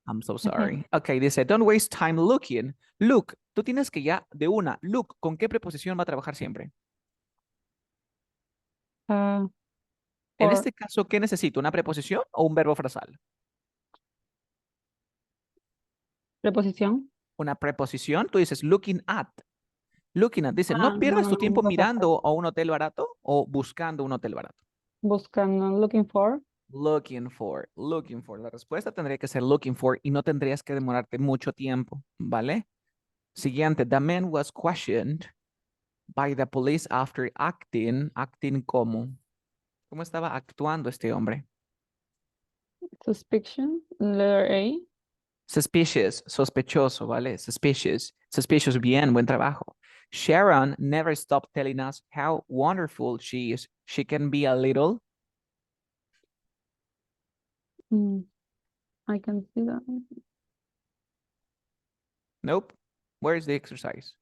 I'm so Okay. sorry. Ok, dice, don't waste time looking. Look, tú tienes que ya de una. Look, ¿con qué preposición va a trabajar siempre? Uh, En for este caso, ¿qué necesito? ¿Una preposición o un verbo frasal? preposición. Una preposición, tú dices looking at. Looking at, dice, no No, pierdas no, tu no, tiempo o sea, mirando a un hotel barato o buscando un hotel barato. buscando, looking for. Looking for, looking for. La respuesta tendría que ser looking for y no tendrías que demorarte mucho tiempo, ¿vale? Siguiente, the man was questioned by the police after acting como. ¿Cómo estaba actuando este hombre? Suspicion, letter A. Suspicious, sospechoso, ¿vale? Suspicious, suspicious, bien, buen trabajo. Sharon never stopped telling us how wonderful she is. She can be a little. Mm, I can see that. Nope. Where's the exercise?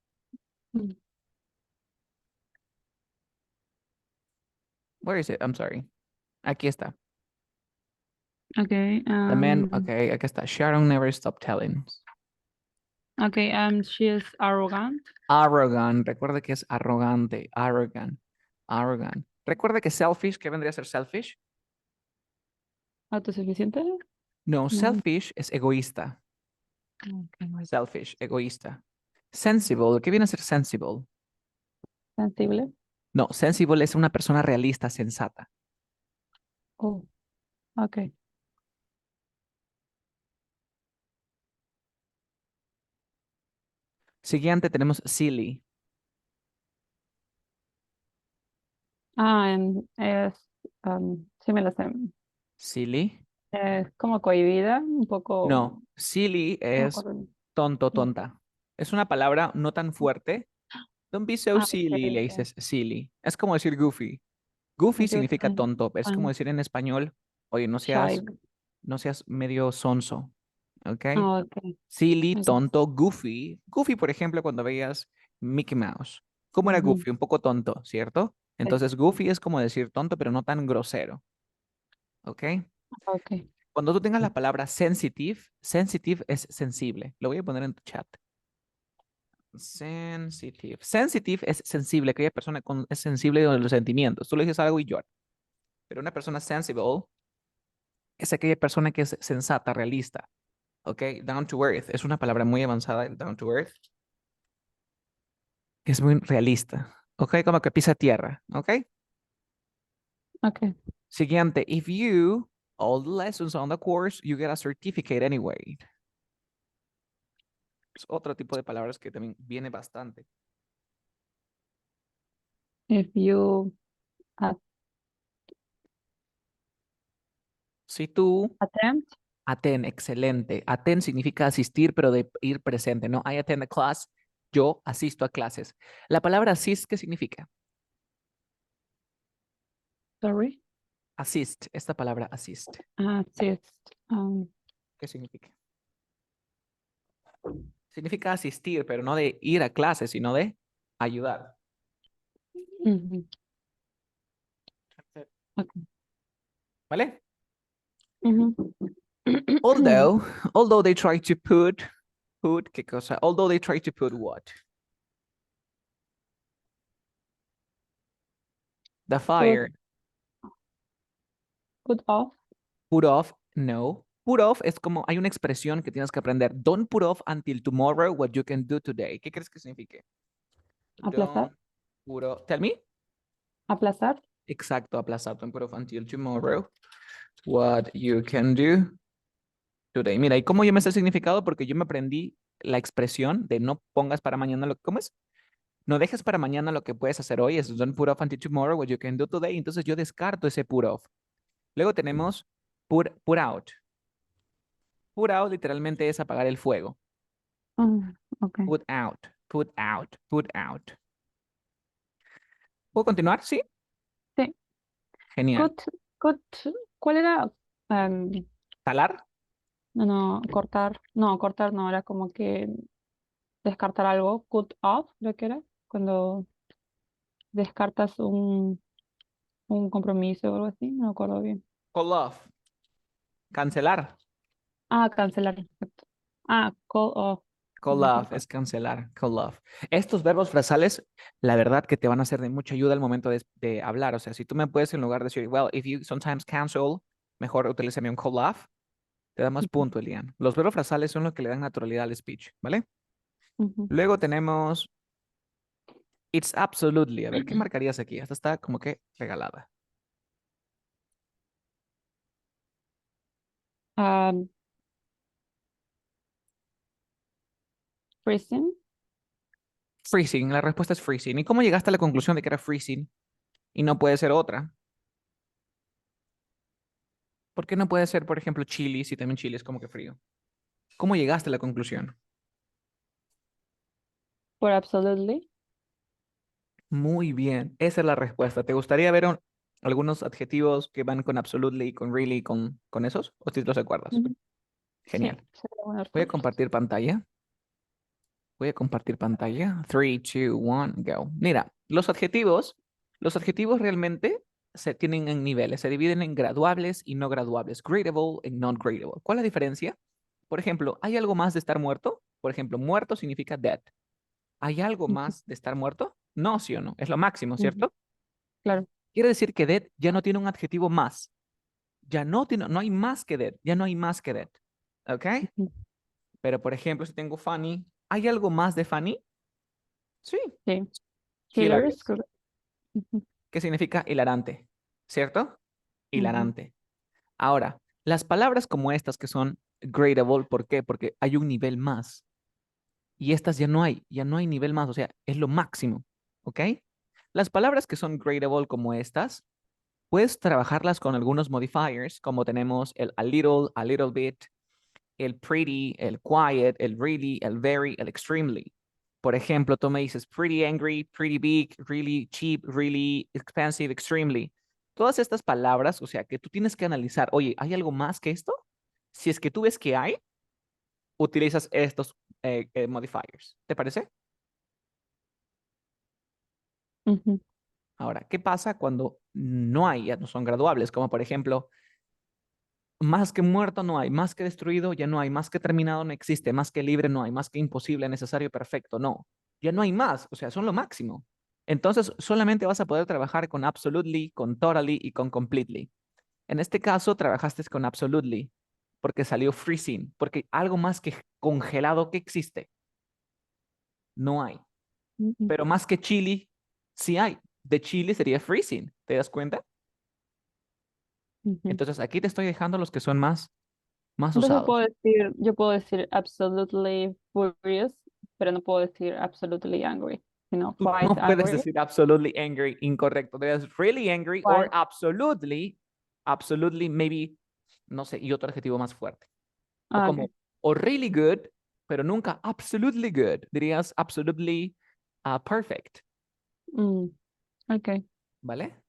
Mm, Where is it? I'm sorry. Aquí está. okay, The man, okay, aquí está. Sharon never stopped telling. okay, she is arrogant. Arrogant. Recuerda que es arrogante. Arrogant. Arrogant. Recuerda que selfish, ¿qué vendría a ser selfish? ¿Autosuficiente? No, No. selfish es egoísta. Okay. Selfish, egoísta. Sensible, ¿qué viene a ser sensible? Sensible. No, sensible es una persona realista, sensata. Oh, okay. Siguiente tenemos silly. Sí me la sé. Silly. Es como cohibida, un poco, No, silly no me es acuerdo. tonto, No. tonta. Es una palabra no tan fuerte. Don't be so Ok, silly, le ok. dices silly. Es como decir goofy. Goofy Yo significa soy tonto. Es como fan decir en español, oye, shy. no seas medio sonso. ¿Ok? Ah, ok. Silly, Ok. tonto, goofy. Goofy, por ejemplo, cuando veías Mickey Mouse. ¿Cómo era Ujú, Goofy? Un poco tonto, ¿cierto? sí, Entonces, Goofy es como decir tonto, pero no tan grosero. ¿Ok? ok. Cuando tú tengas la palabra sensitive, sensitive es sensible. Lo voy a poner en tu chat. Sensitive. Sensitive es sensible, aquella persona es sensible de los sentimientos. Tú le dices algo y llora. Pero una persona sensible es aquella persona que es sensata, realista. ¿Ok? Down to earth. Es una palabra muy avanzada, el down to earth. Es muy realista. ¿Ok? Como que pisa tierra. ¿Ok? Ok. Siguiente. If you all the lessons on the course, you get a certificate anyway. Es otro tipo de palabras que también viene bastante. If you a- Si tú attempt, attend, excelente. Attend significa asistir, pero de ir presente, ¿no? I attend a class. Yo asisto a clases. La palabra assist, ¿qué significa? sorry, Assist, esta palabra assist. assist, ¿Qué significa? Significa asistir, pero no de ir a clases, sino de ayudar. ujú, ok, ¿Vale? ujú. Although, although they try to ¿qué cosa? Although they try to put what? The Put, fire. put off, Put off, no. Put off es como, hay una expresión que tienes que aprender. Don't put off until tomorrow what you can do today. ¿Qué crees que signifique? aplazar, Don't put off. Tell me. aplazar. Exacto, aplazar. Don't put off until tomorrow what you can do today. Mira, ¿y cómo yo me sé el significado? Porque yo me aprendí la expresión de no pongas para mañana lo que comes. No dejes para mañana lo que puedes hacer hoy. Es don't put off until tomorrow what you can do today. Entonces yo descarto ese put off. Luego tenemos put out. Put out literalmente es apagar el fuego. Ok, Put out, put out, put out. ¿Puedo continuar? Sí. sí. Genial. Cut, cut, ¿cuál era? Talar, No, no, cortar. No, cortar no, era como que descartar algo. Cut off, creo que era. Cuando descartas un compromiso o algo así, no me acuerdo bien. call off, cancelar. Cancelar. Perfecto. Call off. Call off es cancelar, call off. Estos verbos frasales, la verdad que te van a ser de mucha ayuda al momento de hablar. O sea, si tú me puedes en lugar de decir, well, if you sometimes cancel, mejor utilízame un call off, te da más Ujú, punto, Elian. Los verbos frasales son los que le dan naturalidad al speech, ¿vale? ujú. Luego tenemos it's absolutely. A ver, ¿qué marcarías aquí? Esta está como que regalada. Um, Freezing. Freezing, la respuesta es freezing. ¿Y cómo llegaste a la conclusión de que era freezing y no puede ser otra? ¿Por qué no puede ser, por ejemplo, chili si también chili es como que frío? ¿Cómo llegaste a la conclusión? Por absolutely. Muy bien, esa es la respuesta. ¿Te gustaría ver algunos adjetivos que van con absolutely, con really, con esos? ¿O si los recuerdas? Ujú. Sí, Genial. sería bueno Voy a recordarlos. compartir pantalla. Voy a compartir pantalla. 3, 2, 1, go. Mira, los adjetivos realmente se tienen en niveles, se dividen en graduables y no graduables, gradable y non-gradable. ¿Cuál es la diferencia? Por ejemplo, ¿hay algo más de estar muerto? Por ejemplo, muerto significa dead. ¿Hay algo Ujú, más de estar muerto? No, sí o no. Es lo máximo, ujú. ¿cierto? Claro. Quiere decir que dead ya no tiene un adjetivo más. Ya no tiene, no hay más que dead. Ya no hay más que dead. ¿Ok? Ujú. Pero, por ejemplo, si tengo funny, ¿hay algo más de funny? Sí, Sí. Killers. hilarious. ¿Qué significa hilarante? ¿Cierto? Ujú, Hilarante. Ahora, las palabras como estas que son gradable, ¿por qué? Porque hay un nivel más. Y estas ya no hay nivel más, o sea, es lo máximo. ¿Ok? Las palabras que son gradable como estas, puedes trabajarlas con algunos modifiers, como tenemos el a little bit, el pretty, el quiet, el really, el very, el extremely. Por ejemplo, tú me dices pretty angry, pretty big, really cheap, really expensive, extremely. Todas estas palabras, o sea, que tú tienes que analizar, oye, ¿hay algo más que esto? Si es que tú ves que hay, utilizas estos modifiers. ¿Te parece? ujú, Ahora, ¿qué pasa cuando no hay, ya no son graduables? Como por ejemplo, más que muerto no hay, más que destruido ya no hay, más que terminado no existe, más que libre no hay, más que imposible, necesario, perfecto, no. Ya no hay más, o sea, son lo máximo. Entonces, solamente vas a poder trabajar con absolutely, con totally y con completely. En este caso, trabajaste con absolutely, porque salió freezing, porque algo más que congelado que existe, no hay. ujú, Pero más que chili, sí hay. De chili sería freezing, ¿te das cuenta? ujú. Entonces, aquí te estoy dejando los que son más Entonces usados. yo puedo decir absolutely furious, pero no puedo decir absolutely angry, sino Tú no quite puedes angry. decir absolutely angry, incorrecto. Debes really angry or Quite. absolutely, maybe, no sé, y otro adjetivo más fuerte. O Ok. como, o really good, pero nunca absolutely good. Dirías absolutely perfect, Mm, ok. ¿vale?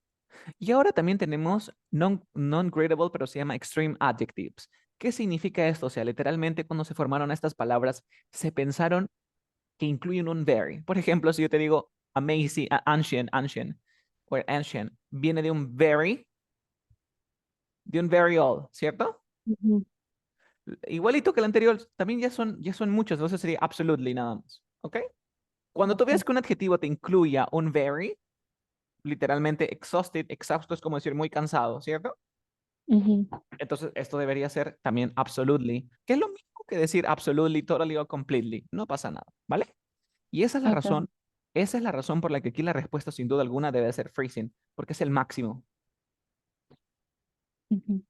Y ahora también tenemos non-gradable, pero se llama extreme adjectives. ¿Qué significa esto? O sea, literalmente cuando se formaron estas palabras, se pensaron que incluyen un very. Por ejemplo, si yo te digo amazing, ancient, o ancient, viene de un very old, ¿cierto? Ujú, Igualito que el anterior, también ya son muchos, entonces sería absolutely nada más, ¿ok? Cuando tú ok. veas que un adjetivo te incluya un very, literalmente exhausted, exhausto es como decir muy cansado, ¿cierto? Ujú, Entonces esto debería ser también absolutely, que es lo mismo que decir absolutely, totally o completely, no pasa nada, ¿vale? Y ok. esa es la razón por la que aquí la respuesta sin duda alguna debe ser freezing, porque es el máximo, Ujú.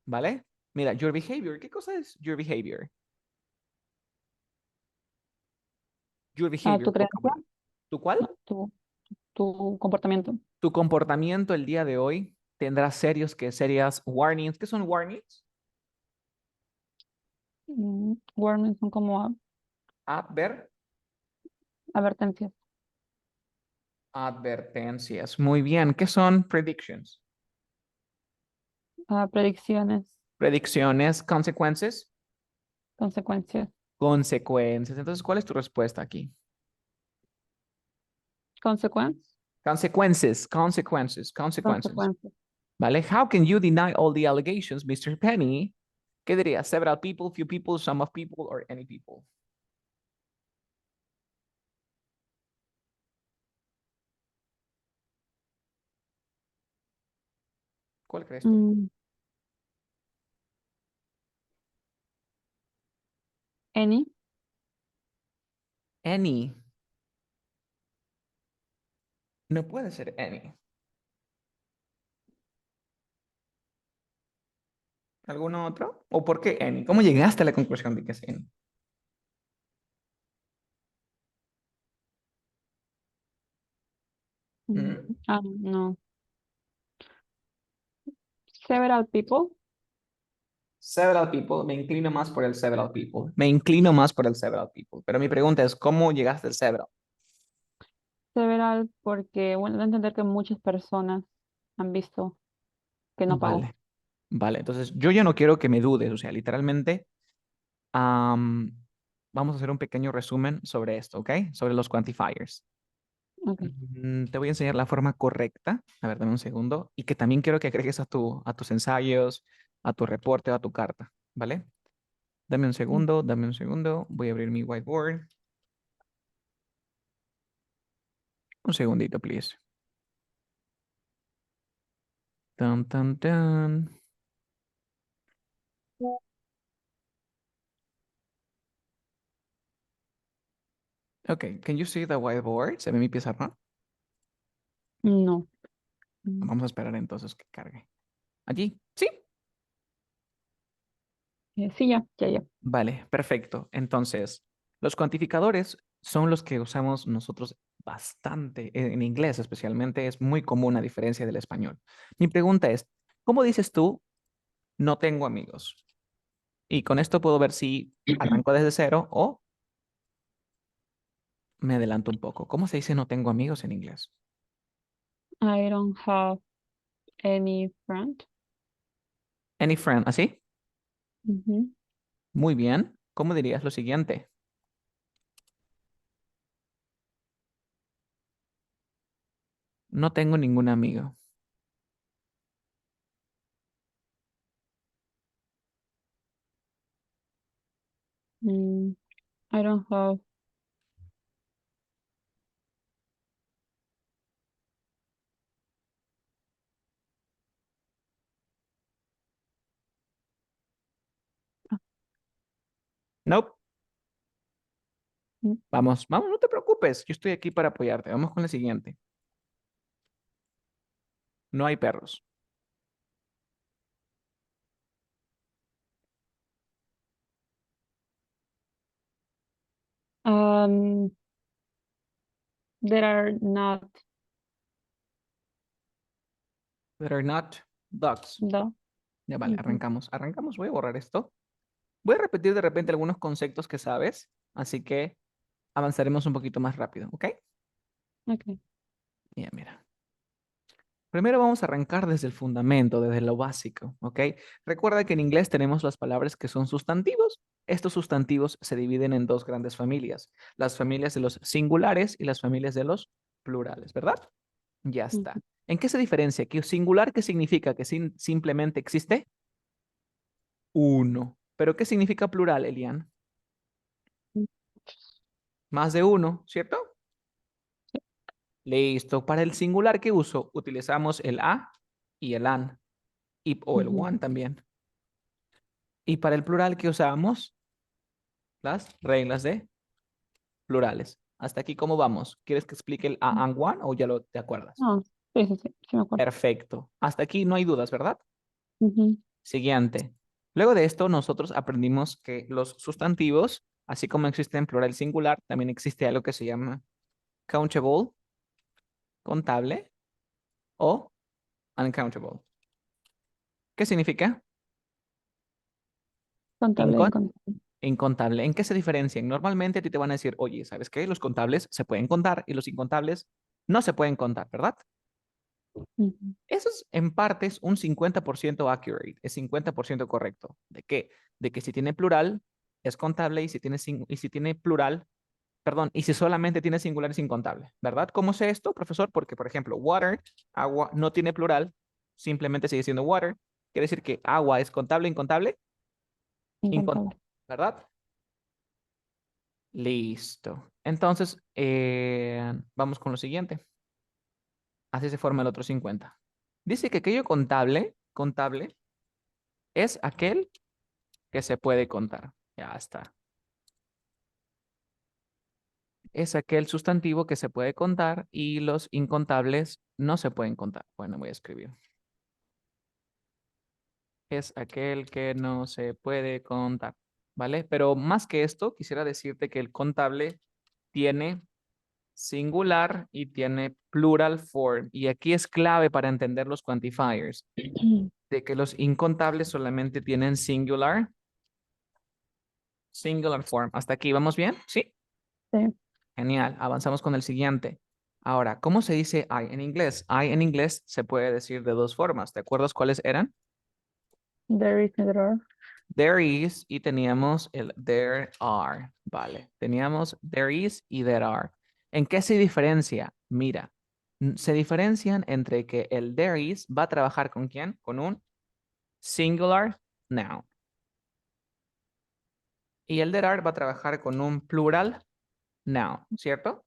¿vale? Mira, your behavior, ¿qué cosa es your behavior? Your ¿Tu behavior, creencia? ¿tu cuál? No, tu comportamiento. Tu comportamiento el día de hoy tendrá serias warnings. ¿Qué son warnings? Warnings son como Adver, advertencias. advertencias. Muy bien. ¿Qué son predictions? Predicciones, Predicciones, consecuencias, consecuencias, consecuencias. Entonces, ¿cuál es tu respuesta aquí? consecuencias, Consequences. consecuencias. ¿Vale? How can you deny all the allegations, Mr. Penny? ¿Qué dirías? Several people, few people, some of people, or any people. ¿Cuál crees tú? Mm, any. Any. No puede ser any. ¿Alguno otro? ¿O por qué any? ¿Cómo llegaste a la conclusión de que es any? ¿Mm? No. Several people. Several people, me inclino más por el several people. Me inclino más por el several people. Pero mi pregunta es, ¿cómo llegaste al several? Several porque, bueno, de entender que muchas personas han visto que no pago. Vale, vale. Entonces, yo ya no quiero que me dudes. O sea, literalmente, am, vamos a hacer un pequeño resumen sobre esto, ¿ok? Sobre los quantifiers. Ok. Te voy a enseñar la forma correcta. A ver, dame un segundo. Y que también quiero que agregues a tus ensayos, a tu reporte o a tu carta, ¿vale? Dame un Mm. segundo, dame un segundo. Voy a abrir mi whiteboard. Un segundito, please. Tan, tan, tan. Ok, can you see the whiteboard? ¿Se ve mi pizarra? No. Mm. Vamos a esperar entonces que cargue. ¿Allí? Sí. Sí, ya. Vale, perfecto. Entonces, los cuantificadores son los que usamos nosotros bastante en inglés, especialmente es muy común a diferencia del español. Mi pregunta es, ¿cómo dices tú no tengo amigos? Y con esto puedo ver si arranco desde cero o me adelanto un poco. ¿Cómo se dice no tengo amigos en inglés? I don't have any friend. Any friend, ¿así? Ujú. Muy bien. ¿Cómo dirías lo siguiente? No tengo ningún amigo. Mm, I don't have. Nope. Mm, Vamos, vamos, no te preocupes. Yo estoy aquí para apoyarte. Vamos con la siguiente. No hay perros. Um, there are not There are not dogs. the. Ya vale, Ujú. arrancamos. Arrancamos. Voy a borrar esto. Voy a repetir de repente algunos conceptos que sabes, así que avanzaremos un poquito más rápido, ¿ok? Okay. Ya, mira. Primero vamos a arrancar desde el fundamento, desde lo básico, ¿ok? Recuerda que en inglés tenemos las palabras que son sustantivos. Estos sustantivos se dividen en dos grandes familias, las familias de los singulares y las familias de los plurales, ¿verdad? Ya Ujú. está. ¿En qué se diferencia? ¿Que singular qué significa? ¿Que simplemente existe? Uno. ¿Pero qué significa plural, Elian? Más de uno, ¿cierto? Listo. Para el singular que uso, utilizamos el a y el an, o el Ujú. one también. Y para el plural que usamos, las reglas de plurales. Hasta aquí, ¿cómo vamos? ¿Quieres que explique el a and one o ya lo te acuerdas? No, sí me acuerdo. Perfecto. Hasta aquí no hay dudas, ¿verdad? Ujú. Siguiente. Luego de esto, nosotros aprendimos que los sustantivos, así como existe en plural singular, también existe algo que se llama countable, contable, o uncountable. ¿Qué significa? Contable, Incon incontable. incontable. ¿En qué se diferencian? Normalmente a ti te van a decir, oye, ¿sabes qué? Los contables se pueden contar y los incontables no se pueden contar, ¿verdad? Ujú. Eso es en parte es un 50% accurate, es 50% correcto. ¿De qué? De que si tiene plural es contable y y si tiene plural, perdón, y si solamente tiene singular es incontable, ¿verdad? ¿Cómo sé esto, profesor? Porque, por ejemplo, water, agua, no tiene plural, simplemente sigue siendo water. Quiere decir que agua es contable, incontable. Incontable. ¿Verdad? Listo. Entonces, vamos con lo siguiente. Así se forma el otro 50. Dice que aquello contable es aquel que se puede contar. Ya está. Es aquel sustantivo que se puede contar y los incontables no se pueden contar. Bueno, voy a escribir. Es aquel que no se puede contar, ¿vale? Pero más que esto, quisiera decirte que el contable tiene singular y tiene plural form. Y aquí es clave para entender los quantifiers, de que los incontables solamente tienen singular form. ¿Hasta aquí vamos bien? Sí. Sí. Genial. Avanzamos con el siguiente. Ahora, ¿cómo se dice I en inglés? I en inglés se puede decir de dos formas. ¿Te acuerdas cuáles eran? There is no drawer. There is y teníamos el there are. Vale. Teníamos there is y there are. ¿En qué se diferencia? Mira, se diferencian entre que el there is va a trabajar con quién? Con un singular noun. Y el there are va a trabajar con un plural noun, ¿cierto?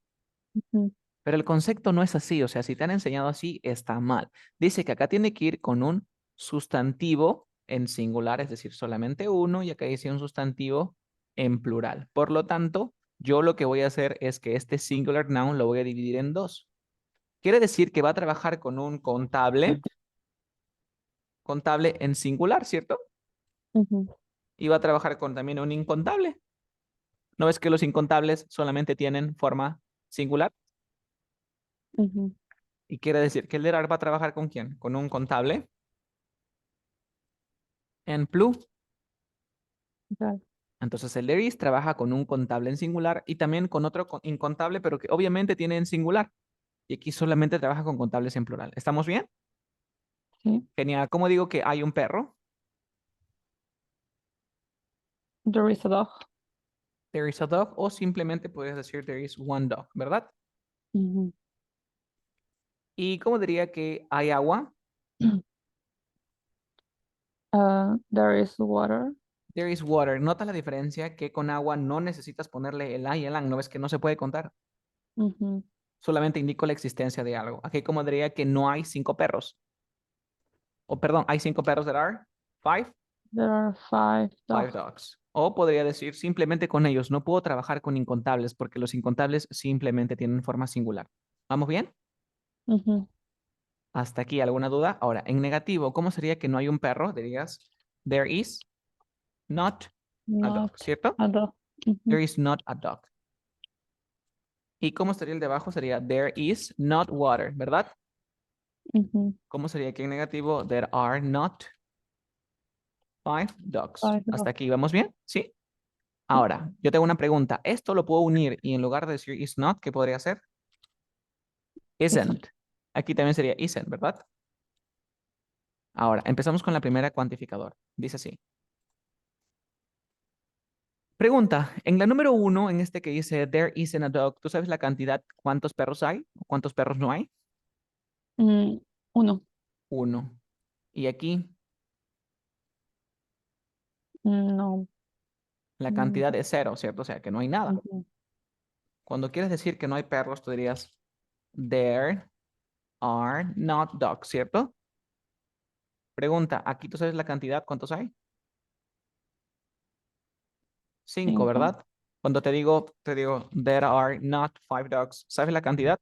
Ujú. Pero el concepto no es así, o sea, si te han enseñado así, está mal. Dice que acá tiene que ir con un sustantivo en singular, es decir, solamente uno, y acá dice un sustantivo en plural. Por lo tanto, yo lo que voy a hacer es que este singular noun lo voy a dividir en dos. Quiere decir que va a trabajar con un contable en singular, ¿cierto? Ujú. Y va a trabajar con también un incontable. ¿No ves que los incontables solamente tienen forma singular? Ujú. Y quiere decir que el derar va a trabajar con quién? Con un contable en plural. Claro. Entonces el there is trabaja con un contable en singular y también con otro incontable, pero que obviamente tiene en singular. Y aquí solamente trabaja con contables en plural. ¿Estamos bien? Sí. Genial. ¿Cómo digo que hay un perro? There is a dog. There is a dog. O simplemente puedes decir there is one dog, ¿verdad? Ujú. ¿Y cómo diría que hay agua? There is water. There is water. Nota la diferencia que con agua no necesitas ponerle el a y el an. ¿No ves que no se puede contar? Ujú. Solamente indico la existencia de algo. Aquí como diría que no hay 5 perros. O perdón, hay 5 perros. There are five. There are five Five dogs. dogs. O podría decir simplemente con ellos. No puedo trabajar con incontables porque los incontables simplemente tienen forma singular. ¿Vamos bien? Ujú. Hasta aquí, ¿alguna duda? Ahora, en negativo, ¿cómo sería que no hay un perro? Dirías, there is not a dog, Not ¿cierto? a dog. Ujú. There is not a dog. ¿Y cómo sería el de abajo? Sería, there is not water, ¿verdad? Ujú. ¿Cómo sería aquí en negativo? There are not five dogs. Five ¿Hasta dogs. aquí vamos bien? ¿Sí? Sí. Ahora, yo tengo una pregunta. Esto lo puedo unir y en lugar de decir is not, ¿qué podría ser? Isn't. Isn't. Aquí también sería isn't, ¿verdad? Ahora, empezamos con la primera cuantificador. Dice así. Pregunta, en la número 1, en este que dice there isn't a dog, ¿tú sabes la cantidad, cuántos perros hay o cuántos perros no hay? Mm, uno. Uno. Y aquí No. la Mm, cantidad es cero, ¿cierto? O sea, que no hay nada. ujú. Cuando quieres decir que no hay perros, tú dirías there are not dogs, ¿cierto? Pregunta, aquí tú sabes la cantidad, ¿cuántos hay? 5, Cinco. ¿verdad? Cuando te digo, there are not 5 dogs, ¿sabes la cantidad?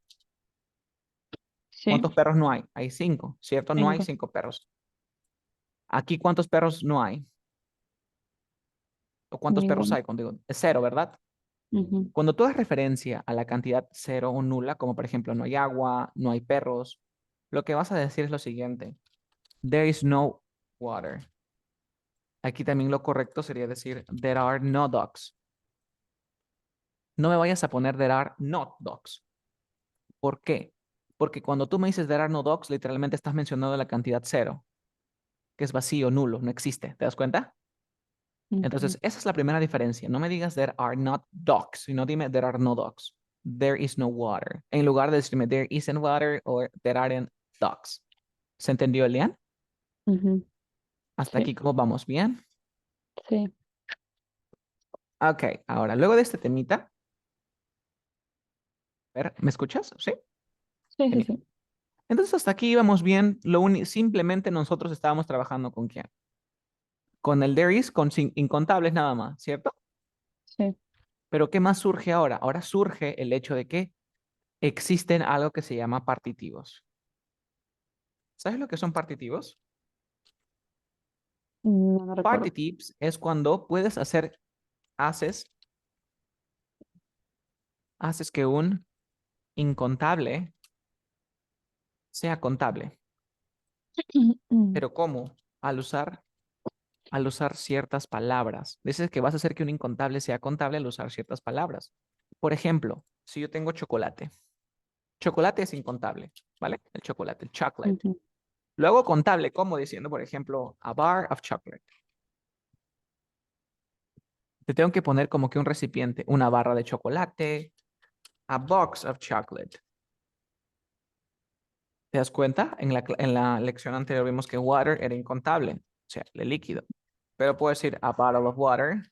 Sí. ¿Cuántos perros no hay? Hay 5, ¿cierto? No hay Cinco. 5 perros. Aquí, ¿cuántos perros no hay? ¿O cuántos perros Ninguno. hay? Cuando digo, es cero, ¿verdad? Ujú. Cuando tú das referencia a la cantidad cero o nula, como por ejemplo, no hay agua, no hay perros, lo que vas a decir es lo siguiente. There is no water. Aquí también lo correcto sería decir, there are no dogs. No me vayas a poner there are not dogs. ¿Por qué? Porque cuando tú me dices there are no dogs, literalmente estás mencionando la cantidad cero, que es vacío, nulo, no existe. ¿Te das cuenta? Ujú. Entonces, esa es la primera diferencia. No me digas there are not dogs, sino dime there are no dogs. There is no water. En lugar de decirme there isn't water o there aren't dogs. ¿Se entendió, Elian? Ujú. Hasta Sí. aquí, ¿cómo vamos? ¿Bien? Sí. Ok, ahora, luego de este temita, a ver, ¿me escuchas? Sí, Sí, sí, genial. sí. Entonces, hasta aquí íbamos bien. Simplemente nosotros estábamos trabajando con quién. Con el there is, con incontables nada más, ¿cierto? Sí. Pero ¿qué más surge ahora? Ahora surge el hecho de que existen algo que se llama partitivos. ¿Sabes lo que son partitivos? No me recuerdo. Partitives es cuando puedes haces, haces que un incontable sea contable. ¿Pero cómo? Al usar, al usar ciertas palabras. Dices que vas a hacer que un incontable sea contable al usar ciertas palabras. Por ejemplo, si yo tengo chocolate. Chocolate es incontable, ¿vale? El chocolate, el chocolate. Ujú, Luego contable, como diciendo, por ejemplo, a bar of chocolate. Te tengo que poner como que un recipiente, una barra de chocolate, a box of chocolate. ¿Te das cuenta? En la lección anterior vimos que water era incontable, o sea, el líquido. Pero puedo decir a bottle of water,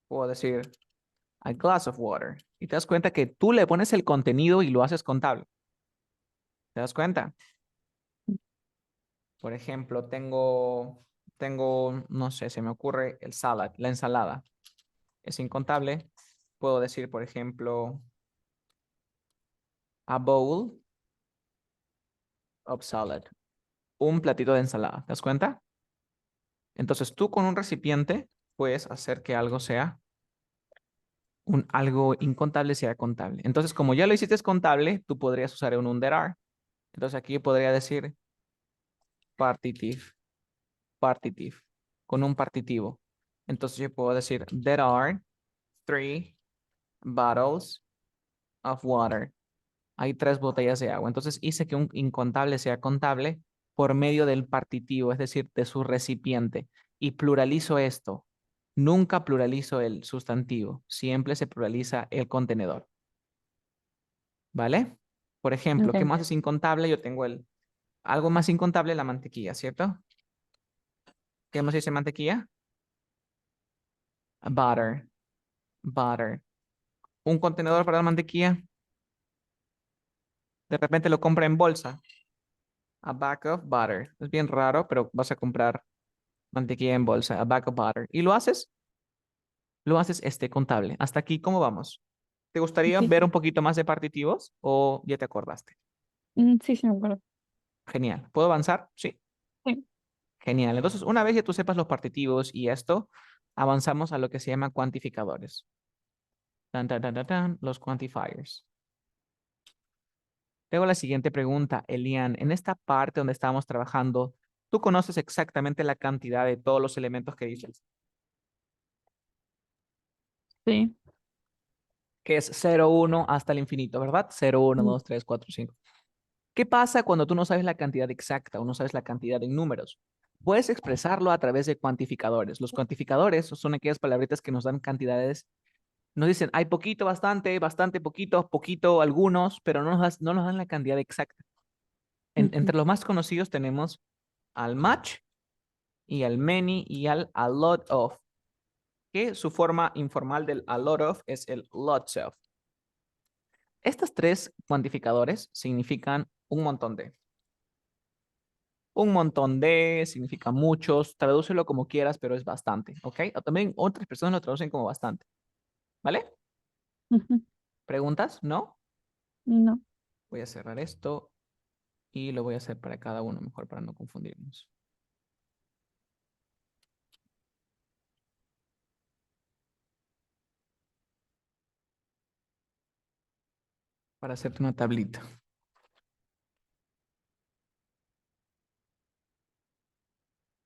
puedo decir a glass of water. Y te das cuenta que tú le pones el contenido y lo haces contable. ¿Te das cuenta? Por ejemplo, no sé, se me ocurre el salad, la ensalada. Es incontable. Puedo decir, por ejemplo, a bowl of salad. Un platito de ensalada. ¿Te das cuenta? Entonces tú con un recipiente puedes hacer que algo sea algo incontable sea contable. Entonces, como ya lo hiciste es contable, tú podrías usar un under are. Entonces aquí podría decir partitive, partitive, con un partitivo. Entonces yo puedo decir, there are 3 bottles of water. Hay 3 botellas de agua. Entonces hice que un incontable sea contable por medio del partitivo, es decir, de su recipiente. Y pluralizo esto. Nunca pluralizo el sustantivo. Siempre se pluraliza el contenedor. ¿Vale? Por ejemplo, ¿qué ok. más es incontable? Yo tengo algo más incontable, la mantequilla, ¿cierto? ¿Qué más dice mantequilla? Butter, butter. Un contenedor para la mantequilla, de repente lo compra en bolsa. A bag of butter. Es bien raro, pero vas a comprar mantequilla en bolsa, a bag of butter. Y lo haces contable. Hasta aquí, ¿cómo vamos? ¿Te gustaría Sí, ver un sí. poquito más de partitivos o ya te acordaste? Sí, sí, me acuerdo. Genial. ¿Puedo avanzar? Sí. Sí. Genial. Entonces, una vez ya tú sepas los partitivos y esto, avanzamos a lo que se llama cuantificadores. Tan, tan, tan, tan, tan, los quantifiers. Tengo la siguiente pregunta, Elian. En esta parte donde estábamos trabajando, ¿tú conoces exactamente la cantidad de todos los elementos que dices? Sí. Que es 0, 1 hasta el infinito, ¿verdad? 0, 1, Mm, 2, 3, 4, 5. ¿Qué pasa cuando tú no sabes la cantidad exacta o no sabes la cantidad en números? Puedes expresarlo a través de cuantificadores. Los cuantificadores son aquellas palabritas que nos dan cantidades. Nos dicen, hay poquito, bastante, bastante, poquito, poquito, algunos, pero no nos dan la cantidad exacta. ujú, Entre los más conocidos tenemos al much y al many y al a lot of, que su forma informal del a lot of es el lots of. Estas 3 cuantificadores significan un montón de. Un montón de significa muchos, tradúcelo como quieras, pero es bastante, ¿ok? O también otras personas lo traducen como bastante, ¿vale? ujú. ¿Preguntas? ¿No? No. Voy a cerrar esto y lo voy a hacer para cada uno, mejor para no confundirnos. Para hacerte una tablita.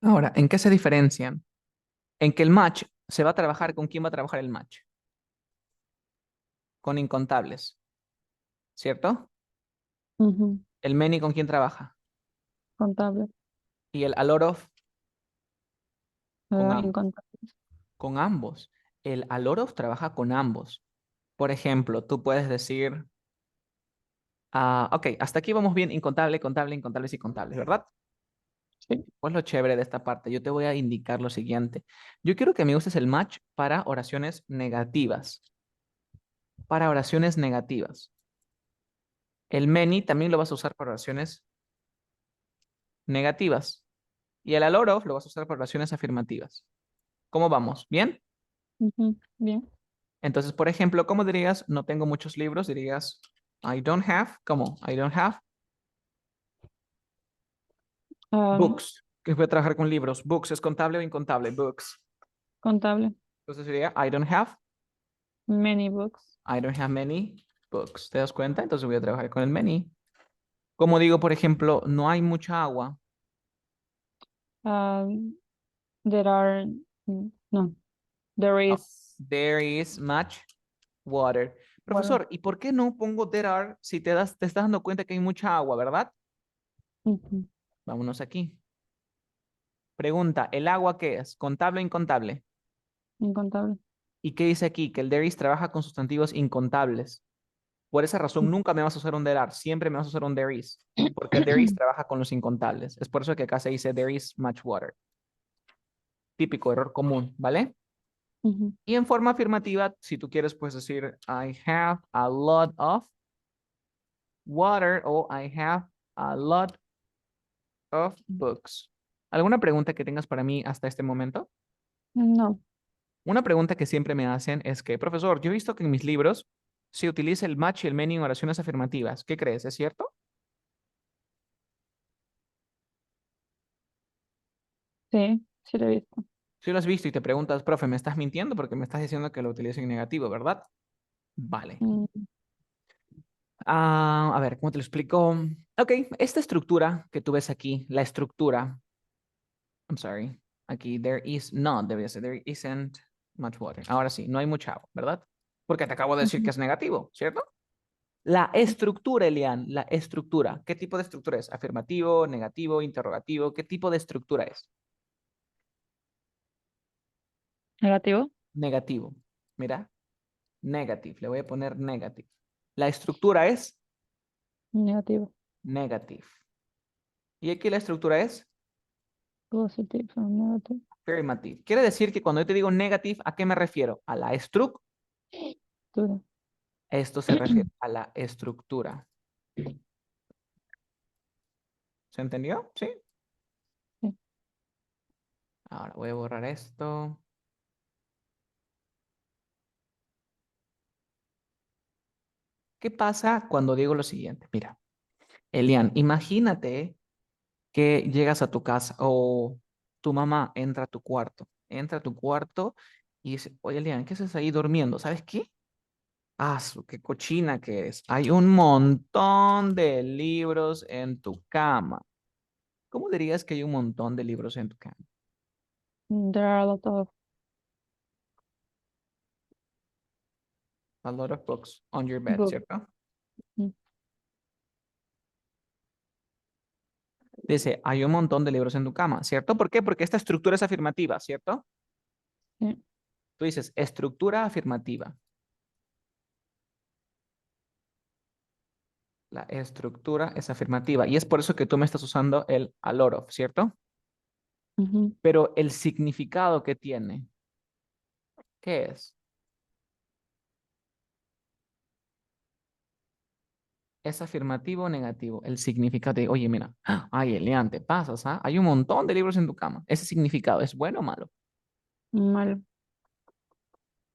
Ahora, ¿en qué se diferencian? En que el match se va a trabajar con quién va a trabajar el match. Con incontables, ¿cierto? Ujú. El many con quién trabaja. Contable. Y el a lot of con ambos. Incontable. Con ambos. El a lot of trabaja con ambos. Por ejemplo, tú puedes decir, ok, hasta aquí vamos bien, incontable, contable, incontables y contables, ¿verdad? Sí. Pues lo chévere de esta parte, yo te voy a indicar lo siguiente. Yo quiero que me uses el match para oraciones negativas. Para oraciones negativas. El many también lo vas a usar para oraciones negativas. Y el a lot of lo vas a usar para oraciones afirmativas. ¿Cómo vamos? ¿Bien? Ujú, bien. Entonces, por ejemplo, ¿cómo dirías? No tengo muchos libros. Dirías, I don't have. ¿Cómo? I don't have Am, books. Que voy a trabajar con libros. Books, ¿es contable o incontable? Books. contable. Entonces sería, Many books. I don't have many books. ¿Te das cuenta? Entonces voy a trabajar con el many. Como digo, por ejemplo, no hay mucha agua. Um, there are, no, there No. is There is much water. water. Profesor, ¿y por qué no pongo there are si te estás dando cuenta que hay mucha agua, verdad? Ujú, Vámonos aquí. Pregunta, ¿el agua qué es? ¿Contable o incontable? incontable. ¿Y qué dice aquí? Que el there is trabaja con sustantivos incontables. Por esa razón, nunca me vas a usar un there are, siempre me vas a usar un there is, porque el there is trabaja con los incontables. Es por eso que acá se dice there is much water. Típico error común, ¿vale? Ujú. Y en forma afirmativa, si tú quieres, puedes decir I have a lot of water o I have a lot of books. ¿Alguna pregunta que tengas para mí hasta este momento? No, Una pregunta que siempre me hacen es que, profesor, yo he visto que en mis libros se utiliza el match y el many en oraciones afirmativas. ¿Qué crees? ¿Es cierto? sí, sí lo he visto. Si lo has visto y te preguntas, profe, ¿me estás mintiendo? Porque me estás diciendo que lo utilizo en negativo, ¿verdad? Vale. Mm, A ver, ¿cómo te lo explico? Ok, esta estructura que tú ves aquí, la estructura, I'm sorry, aquí, there is not, debería ser, there isn't much water. Ahora sí, no hay mucha agua, ¿verdad? Porque te acabo de decir que ujú. es negativo, ¿cierto? La estructura, Elian, la estructura. ¿Qué tipo de estructura es? ¿Afirmativo, negativo, interrogativo? ¿Qué tipo de estructura es? Negativo. Negativo. Mira, negative. Le voy a poner negative. La estructura es Negativo. negative. Y aquí la estructura es Positive and negative. affirmative. Quiere decir que cuando yo te digo negative, ¿a qué me refiero? A la estructura. Dura. Esto se refiere a la estructura. ¿Se entendió? Sí. Sí. Ahora voy a borrar esto. ¿Qué pasa cuando digo lo siguiente? Mira, Elian, imagínate que llegas a tu casa o tu mamá entra a tu cuarto y dice, oye, Elian, ¿qué haces ahí durmiendo? ¿Sabes qué? Ah, qué cochina que eres. Hay un montón de libros en tu cama. ¿Cómo dirías que hay un montón de libros en tu cama? There are a lot of A lot of books on your bed, books. ¿cierto? Mm, Dice, hay un montón de libros en tu cama, ¿cierto? ¿Por qué? Porque esta estructura es afirmativa, ¿cierto? sí. Tú dices, estructura afirmativa. La estructura es afirmativa y es por eso que tú me estás usando el a lot of, ¿cierto? Ujú. Pero el significado que tiene, ¿qué es? ¿Es afirmativo o negativo? El significado de, oye, mira, ay, Elian, te pasas, ¿ah? Hay un montón de libros en tu cama. Ese significado, ¿es bueno o malo? Malo.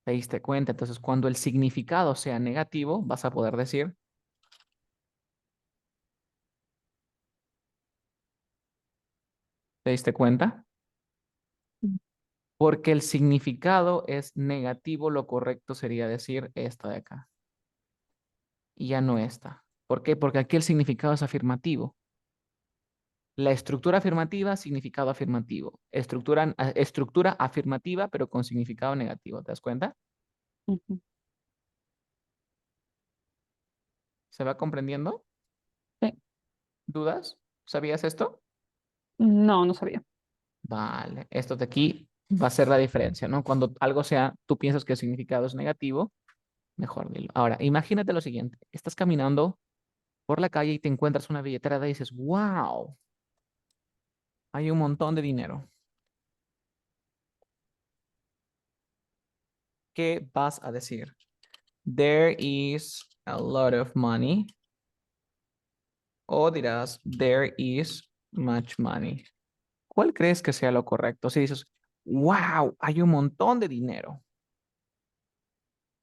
¿Te diste cuenta? Entonces, cuando el significado sea negativo, vas a poder decir, ¿te diste cuenta? Mm, Porque el significado es negativo, lo correcto sería decir esta de acá. Y ya no esta. ¿Por qué? Porque aquí el significado es afirmativo. La estructura afirmativa, significado afirmativo. Estructura afirmativa, pero con significado negativo. ¿Te das cuenta? ujú. ¿Se va comprendiendo? Sí. ¿Dudas? ¿Sabías esto? No, no sabía. Vale, esto de aquí va a ser la diferencia, ¿no? Cuando algo sea, tú piensas que el significado es negativo, mejor dilo. Ahora, imagínate lo siguiente. Estás caminando por la calle y te encuentras una billetera y dices, wow, Hay un montón de dinero. ¿Qué vas a decir? There is a lot of money. O dirás, there is much money. ¿Cuál crees que sea lo correcto? Si dices, wow, hay un montón de dinero.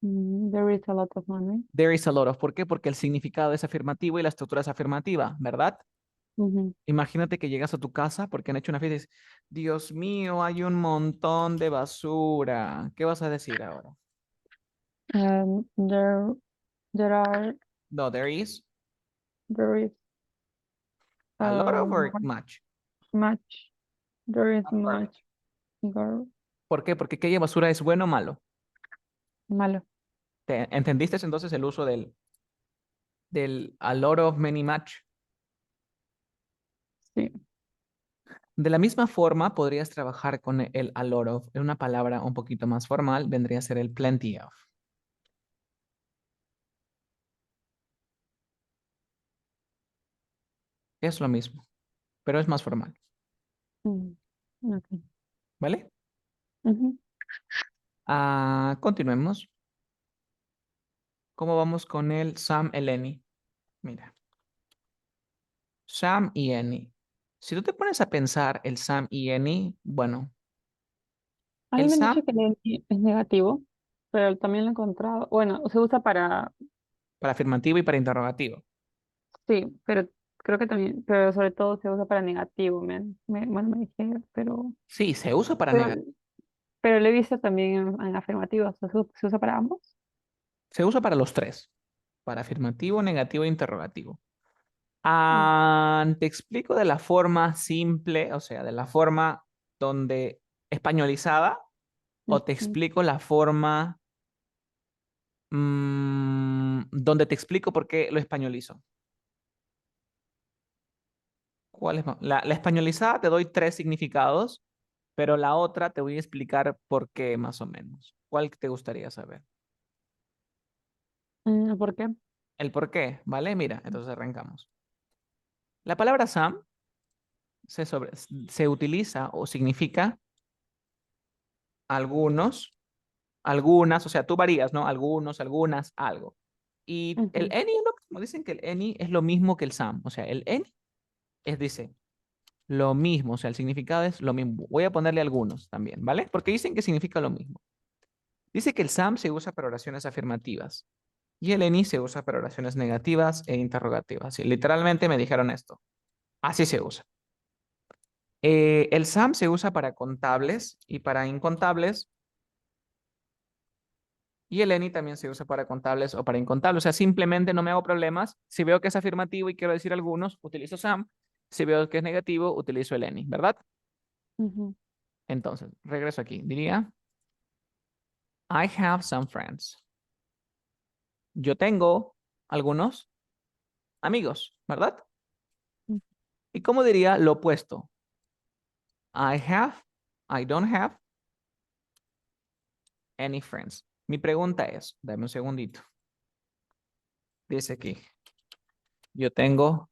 There is a lot of money. There is a lot of. ¿Por qué? Porque el significado es afirmativo y la estructura es afirmativa, ¿verdad? Ujú. Imagínate que llegas a tu casa porque han hecho una fiesta y dices, Dios mío, hay un montón de basura. ¿Qué vas a decir ahora? Um, there, there are, No, there is there is a lot of or much, much. much, there is much, Garbage. gar- ¿Por qué? Porque aquella basura es bueno o malo. malo. ¿Entendiste entonces el uso del a lot of many much? Sí. De la misma forma, podrías trabajar con el a lot of. En una palabra un poquito más formal, vendría a ser el plenty of. Es lo mismo, pero es más formal. Mm, ok. ¿Vale? Ujú. Continuemos. ¿Cómo vamos con el Sam, el Any? Mira, Sam y Any. Si tú te pones a pensar el Sam y Any, bueno, A mí el me han dicho Sam que el es negativo, pero también lo he encontrado. Bueno, se usa para, para afirmativo y para interrogativo. sí, pero creo que también, pero sobre todo se usa para negativo, bueno, me dijeron, Sí, se usa para pero, negar. pero lo he visto también en afirmativo, se usa para ambos. Se usa para los tres. Para afirmativo, negativo e interrogativo. Mm, Te explico de la forma simple, o sea, de la forma donde españolizada, o te ujú. explico la forma donde te explico por qué lo españolizo. ¿Cuál es la españolizada te doy tres significados, pero la otra te voy a explicar por qué más o menos. ¿Cuál te gustaría saber? ¿Por qué? El por qué, ¿vale? Mira, entonces arrancamos. La palabra Sam se utiliza o significa algunos, algunas, o sea, tú varías, ¿no? Algunos, algunas, algo. Y el Ujú, any es lo mismo, dicen que el any es lo mismo que el Sam, o sea, el any dice, lo mismo, o sea, el significado es lo mismo. Voy a ponerle algunos también, ¿vale? Porque dicen que significa lo mismo. Dice que el Sam se usa para oraciones afirmativas y el any se usa para oraciones negativas e interrogativas. Y literalmente me dijeron esto. Así se usa. El SAM se usa para contables y para incontables y el ENI también se usa para contables o para incontables. O sea, simplemente no me hago problemas. Si veo que es afirmativo y quiero decir algunos, utilizo SAM. Si veo que es negativo, utilizo el ENI, ¿verdad? ujú. Entonces, regreso aquí. Diría, I have some friends. Yo tengo algunos amigos, ¿verdad? ¿Y cómo diría lo opuesto? I have, I don't have any friends. Mi pregunta es, dame un segundito. Dice aquí, yo tengo,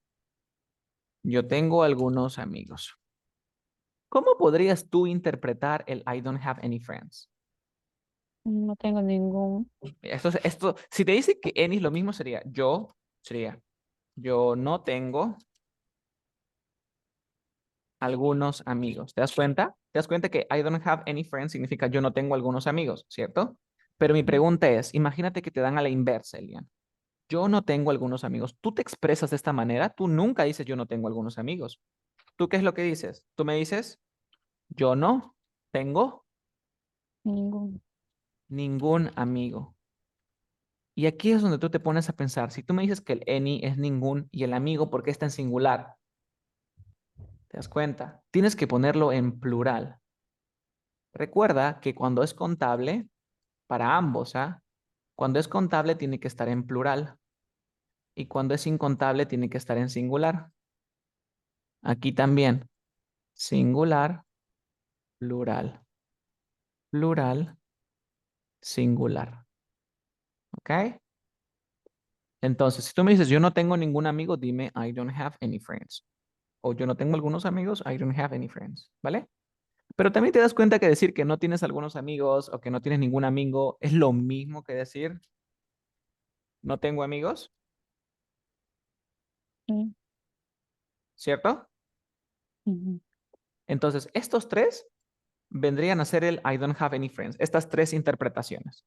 yo tengo algunos amigos. ¿Cómo podrías tú interpretar el I don't have any friends? No tengo ningún, Si te dice que any es lo mismo, sería, yo no tengo algunos amigos. ¿Te das cuenta? ¿Te das cuenta que I don't have any friends significa yo no tengo algunos amigos, ¿cierto? Pero mi pregunta es, imagínate que te dan a la inversa, Elian. Yo no tengo algunos amigos. Tú te expresas de esta manera, tú nunca dices yo no tengo algunos amigos. ¿Tú qué es lo que dices? Tú me dices, yo no tengo ningún, ningún amigo. Y aquí es donde tú te pones a pensar, si tú me dices que el any es ningún y el amigo, ¿por qué está en singular? ¿Te das cuenta? Tienes que ponerlo en plural. Recuerda que cuando es contable, para ambos, ¿ah? Cuando es contable tiene que estar en plural y cuando es incontable tiene que estar en singular. Aquí también, singular, plural, plural, singular. ¿Ok? Entonces, si tú me dices, yo no tengo ningún amigo, dime, I don't have any friends. o yo no tengo algunos amigos, I don't have any friends, ¿vale? Pero también te das cuenta que decir que no tienes algunos amigos o que no tienes ningún amigo es lo mismo que decir no tengo amigos, Sí. ¿cierto? Ujú. Entonces, estos tres vendrían a ser el I don't have any friends, estas tres interpretaciones.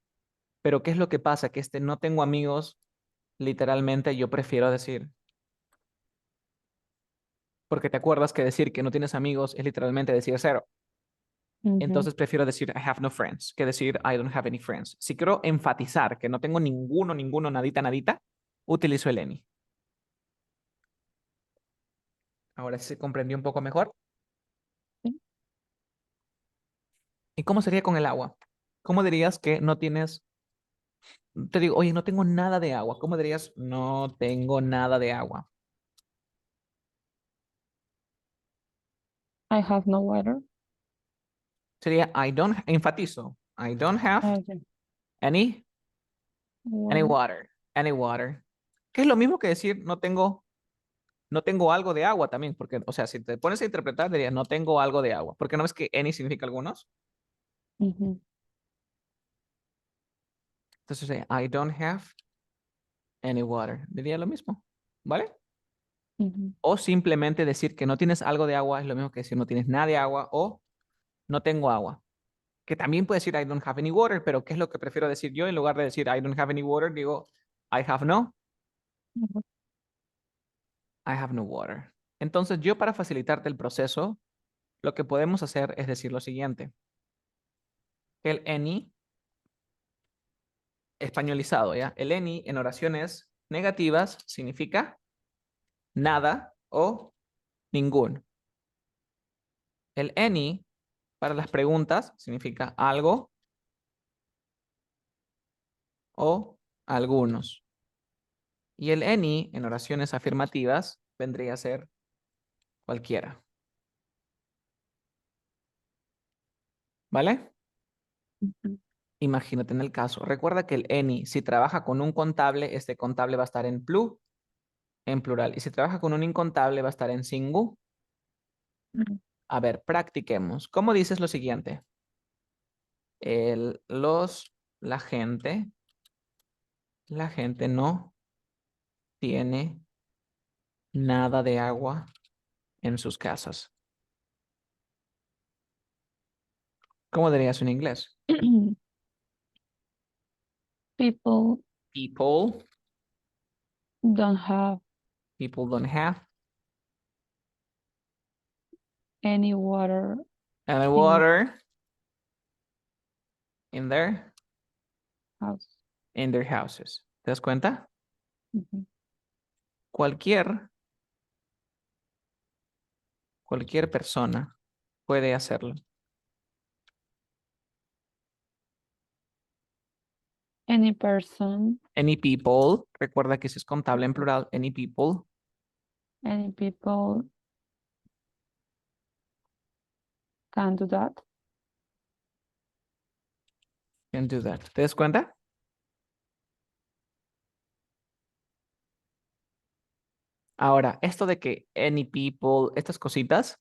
Pero ¿qué es lo que pasa? Que este no tengo amigos, literalmente yo prefiero decir, porque te acuerdas que decir que no tienes amigos es literalmente decir cero. Ujú. Entonces prefiero decir I have no friends que decir I don't have any friends. Si quiero enfatizar que no tengo ninguno, nadita, nadita, utilizo el any. Ahora sí se comprendió un poco mejor. Sí. ¿Y cómo sería con el agua? ¿Cómo dirías que no tienes, te digo, oye, no tengo nada de agua? ¿Cómo dirías no tengo nada de agua? I have no water. Sería I don't, enfatizo, I don't have Sí. any, any Water. water, any water. Que es lo mismo que decir no tengo algo de agua también, porque, o sea, si te pones a interpretar, dirías no tengo algo de agua, porque no ves que any significa algunos. Ujú. Entonces, I don't have any water. Diría lo mismo, ¿vale? Ujú. O simplemente decir que no tienes algo de agua es lo mismo que decir no tienes nada de agua o no tengo agua. Que también puede decir I don't have any water, pero ¿qué es lo que prefiero decir yo? En lugar de decir I don't have any water, digo Ujú. I have no water. Entonces, yo para facilitarte el proceso, lo que podemos hacer es decir lo siguiente. Que el any españolizado, ¿ya? El any en oraciones negativas significa nada o ningún. El any para las preguntas significa algo o algunos. Y el any en oraciones afirmativas vendría a ser cualquiera. ¿Vale? Ujú. Imagínate en el caso. Recuerda que el any, si trabaja con un contable, este contable va a estar en plural. Y si trabaja con un incontable, va a estar en singu. Ujú. A ver, practiquemos. ¿Cómo dices lo siguiente? El, los, la gente no tiene nada de agua en sus casas. ¿Cómo dirías en inglés? People People, don't have people don't have any water any in water in their, house. in their houses. ¿Te das cuenta? Ujú. Cualquier, cualquier persona puede hacerlo. Any person, Any people, recuerda que si es contable en plural, any people any people can do that. can do that. ¿Te das cuenta? Ahora, esto de que any people, estas cositas,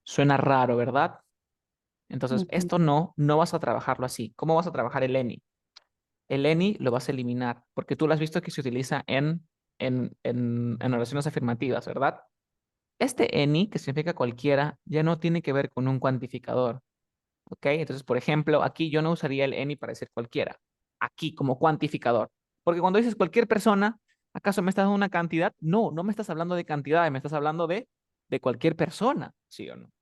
suena raro, ¿verdad? Entonces, Ujú. esto no vas a trabajarlo así. ¿Cómo vas a trabajar el any? El any lo vas a eliminar, porque tú lo has visto que se utiliza en oraciones afirmativas, ¿verdad? Este any, que significa cualquiera, ya no tiene que ver con un cuantificador, ¿ok? Entonces, por ejemplo, aquí yo no usaría el any para decir cualquiera, aquí como cuantificador, porque cuando dices cualquier persona, ¿acaso me estás dando una cantidad? No, no me estás hablando de cantidad, me estás hablando de cualquier persona, ¿sí o no?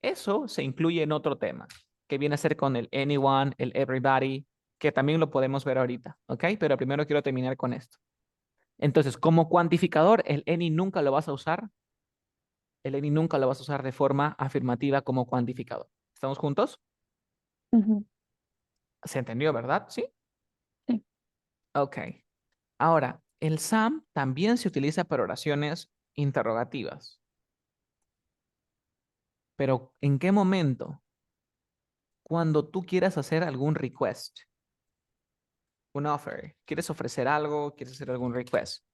Eso se incluye en otro tema, que viene a ser con el anyone, el everybody, que también lo podemos ver ahorita, ¿ok? Pero primero quiero terminar con esto. Entonces, como cuantificador, el any nunca lo vas a usar, el any nunca lo vas a usar de forma afirmativa como cuantificador. ¿Estamos juntos? Ujú. ¿Se entendió, verdad? Sí. Sí. Ok. Ahora, el SAM también se utiliza para oraciones interrogativas. Pero ¿en qué momento? Cuando tú quieras hacer algún request, un offer, quieres ofrecer algo, quieres hacer algún request.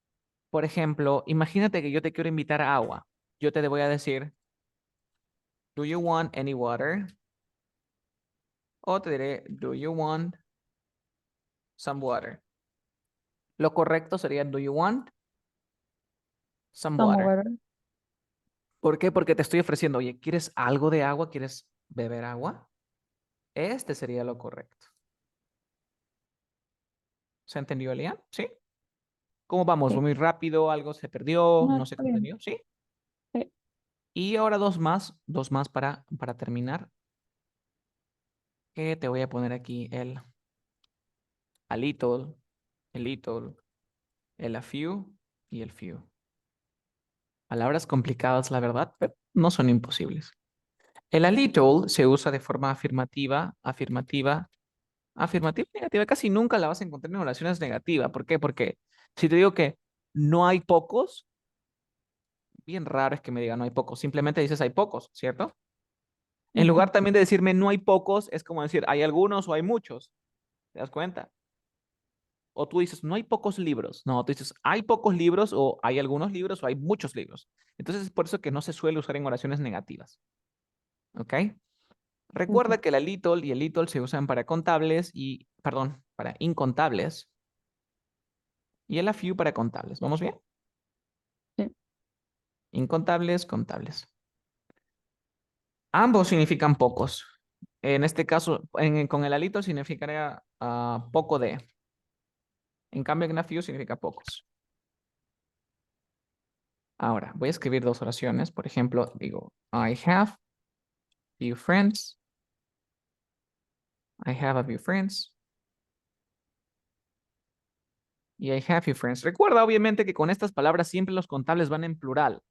Por ejemplo, imagínate que yo te quiero invitar a agua. yo te voy a decir, do you want any water? O te diré, do you want some water? Lo correcto sería, do you want some water? Somewhere. ¿Por qué? Porque te estoy ofreciendo, oye, ¿quieres algo de agua? ¿Quieres beber agua? Este sería lo correcto. ¿Se entendió, Elian? ¿Sí? ¿Cómo vamos? Sí. ¿Muy rápido? ¿Algo se perdió? No, ¿No se está bien. comprendió? ¿Sí? Sí. Y ahora dos más para terminar. Que te voy a poner aquí el a little, el a few y el few. Palabras complicadas, la verdad, pero no son imposibles. El a little se usa de forma afirmativa, afirmativa, afirmativa y negativa. Casi nunca la vas a encontrar en oraciones negativas. ¿Por qué? Porque si te digo que no hay pocos, bien raro es que me digan no hay pocos. Simplemente dices hay pocos, ¿cierto? En Ujú. lugar también de decirme no hay pocos, es como decir hay algunos o hay muchos. ¿Te das cuenta? O tú dices no hay pocos libros. No, tú dices hay pocos libros o hay algunos libros o hay muchos libros. Entonces es por eso que no se suele usar en oraciones negativas. ¿Ok? Ujú. Recuerda que la little y el little se usan para contables y, perdón, para incontables y el a few para contables. ¿Vamos bien? Sí. Incontables, contables. Ambos significan pocos. En este caso, con el a little significaría poco de. En cambio, en a few significa pocos. Ahora, voy a escribir dos oraciones. Por ejemplo, digo, I have few friends. I have a few friends. Y I have few friends. Recuerda, obviamente, que con estas palabras siempre los contables van en plural,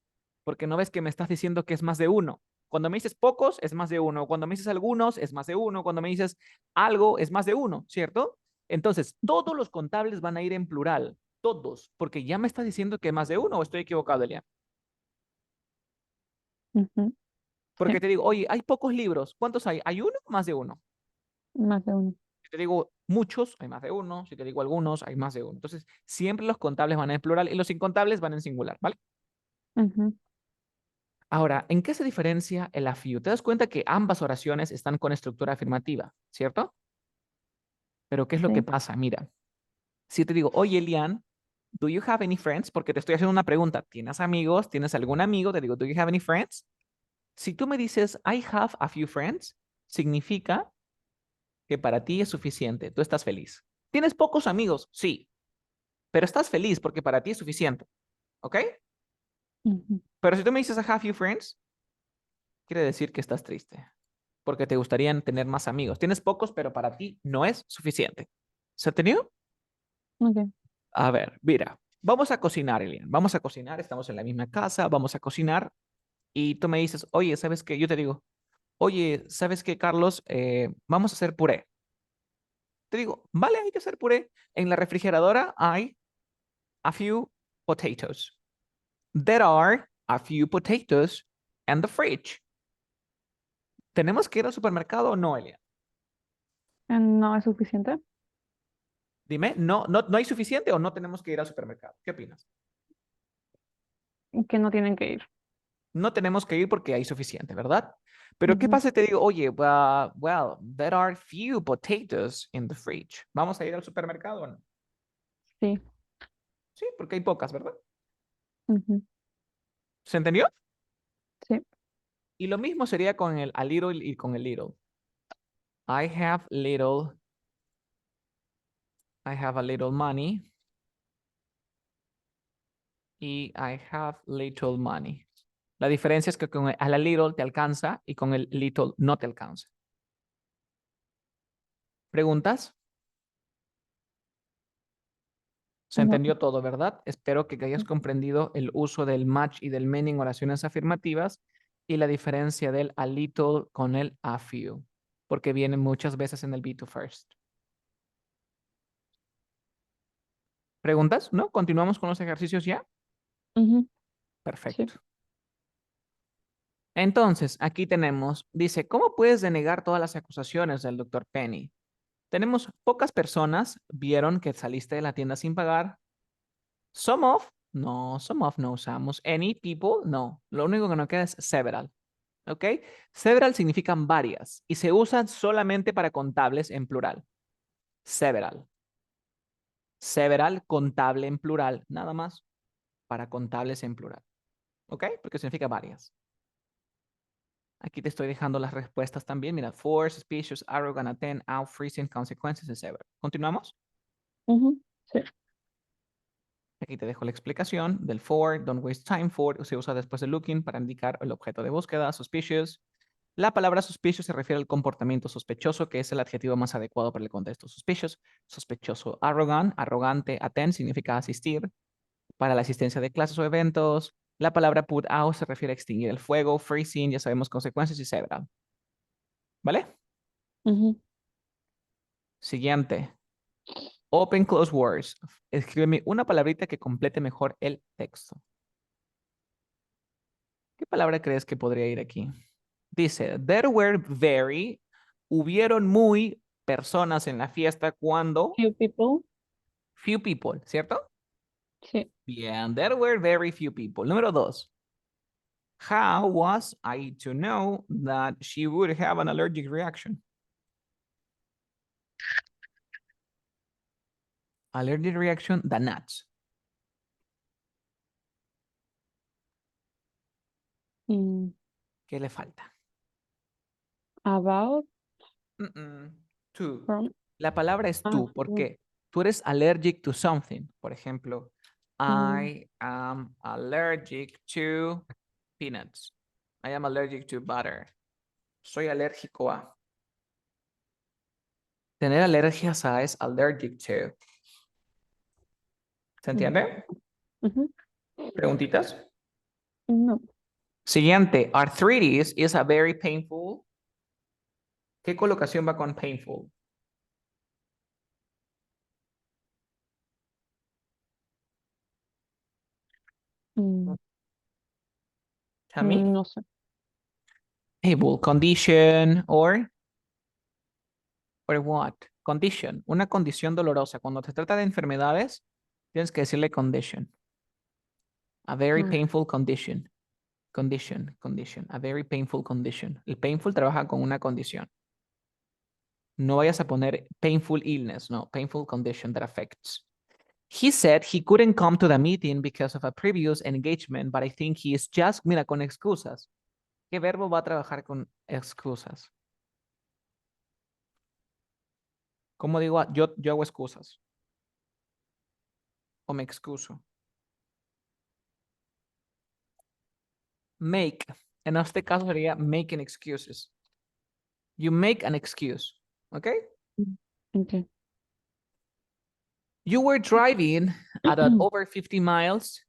porque no ves que me estás diciendo que es más de uno. Cuando me dices pocos, es más de uno. Cuando me dices algunos, es más de uno. Cuando me dices algo, es más de uno, ¿cierto? Entonces, todos los contables van a ir en plural. Todos, porque ya me estás diciendo que es más de uno o estoy equivocado, Elia. Ujú. Porque Sí. te digo, oye, hay pocos libros. ¿Cuántos hay? ¿Hay uno o más de uno? Más de uno. Si te digo muchos, hay más de uno. Si te digo algunos, hay más de uno. Entonces, siempre los contables van en plural y los incontables van en singular, ¿vale? Ujú. Ahora, ¿en qué se diferencia el a few? Te das cuenta que ambas oraciones están con estructura afirmativa, ¿cierto? Pero ¿qué es lo que Sí. pasa? Mira, si te digo, oye, Elian, ¿do you have any friends? Porque te estoy haciendo una pregunta. ¿Tienes amigos? ¿Tienes algún amigo? Te digo, ¿do you have any friends? Si tú me dices, I have a few friends, significa que para ti es suficiente. Tú estás feliz. ¿Tienes pocos amigos? Sí, pero estás feliz porque para ti es suficiente. ¿Ok? Ujú. Pero si tú me dices, I have few friends, quiere decir que estás triste porque te gustarían tener más amigos. Tienes pocos, pero para ti no es suficiente. ¿Se ha tenido? Ok. A ver, mira, vamos a cocinar, Elian. Vamos a cocinar, estamos en la misma casa, vamos a cocinar y tú me dices, oye, ¿sabes qué? Yo te digo, oye, ¿sabes qué, Carlos? Vamos a hacer puré. Te digo, vale, hay que hacer puré. En la refrigeradora hay a few potatoes. There are a few potatoes in the fridge. ¿Tenemos que ir al supermercado o no, Elian? No es suficiente. Dime, ¿no hay suficiente o no tenemos que ir al supermercado? ¿Qué opinas? Que no tienen que ir. No tenemos que ir porque hay suficiente, ¿verdad? Pero ¿qué Ujú. pasa si te digo, oye, well, there are few potatoes in the fridge. ¿Vamos a ir al supermercado o no? Sí. Sí, porque hay pocas, ¿verdad? Ujú. ¿Se entendió? Sí. Y lo mismo sería con el a little y con el little. I have little, I have a little money y I have little money. La diferencia es que con el a la little te alcanza y con el little no te alcanza. ¿Preguntas? Se No. entendió todo, ¿verdad? Espero que hayas comprendido el uso del match y del meaning en oraciones afirmativas y la diferencia del a little con el a few, porque viene muchas veces en el be to first. ¿Preguntas? ¿No? ¿Continuamos con los ejercicios ya? Ujú. Sí. Perfecto. Entonces, aquí tenemos, dice, ¿cómo puedes denegar todas las acusaciones del doctor Penny? Tenemos pocas personas vieron que saliste de la tienda sin pagar. Some of No, some of no usamos. Any, people, no. Lo único que nos queda es several. ¿Ok? Several significan varias y se usan solamente para contables en plural. Several. Several, contable en plural, nada más para contables en plural. ¿Ok? Porque significa varias. Aquí te estoy dejando las respuestas también. Mira, for, suspicious, arrogant, attend, out, freezing, consequences, etc. ¿Continuamos? Sí. Aquí te dejo la explicación del for, don't waste time for, se usa después de looking para indicar el objeto de búsqueda, suspicious. La palabra suspicious se refiere al comportamiento sospechoso, que es el adjetivo más adecuado para el contexto. Suspicious, sospechoso. Arrogant, arrogante. Attend significa asistir para la asistencia de clases o eventos. La palabra put out se refiere a extinguir el fuego. Freezing, ya sabemos consecuencias y several. ¿Vale? Ujú. Siguiente. Open close words. Escríbeme una palabrita que complete mejor el texto. ¿Qué palabra crees que podría ir aquí? Dice, there were very, hubieron muy personas en la fiesta cuando Few people. few people, ¿cierto? Sí. Bien, there were very few people. Número 2. How was I to know that she would have an allergic reaction? Allergic reaction, the nuts. Mm, ¿Qué le falta? About, To. from, La palabra es tú. ¿Por from, qué? Tú eres allergic to something. Por ejemplo, mm, I am allergic to peanuts. I am allergic to butter. Soy alérgico a. Tener alergias a es allergic to. ¿Se mm, entiende? ujú. ¿Preguntitas? No. Siguiente. Arthritis is a very painful. ¿Qué colocación va con painful? Mm, ¿A mí? no sé. Able condition or what? Condition. Una condición dolorosa. Cuando se trata de enfermedades, tienes que decirle condition. A very Mm, painful condition. Condition. A very painful condition. El painful trabaja con una condición. No vayas a poner painful illness, no, painful condition that affects. He said he couldn't come to the meeting because of a previous engagement, but I think he is just, mira, con excusas. ¿Qué verbo va a trabajar con excusas? ¿Cómo digo? Yo hago excusas. O me excuso. Make. En este caso sería making excuses. You make an excuse. ¿Ok? okay. You were driving at over 50 miles.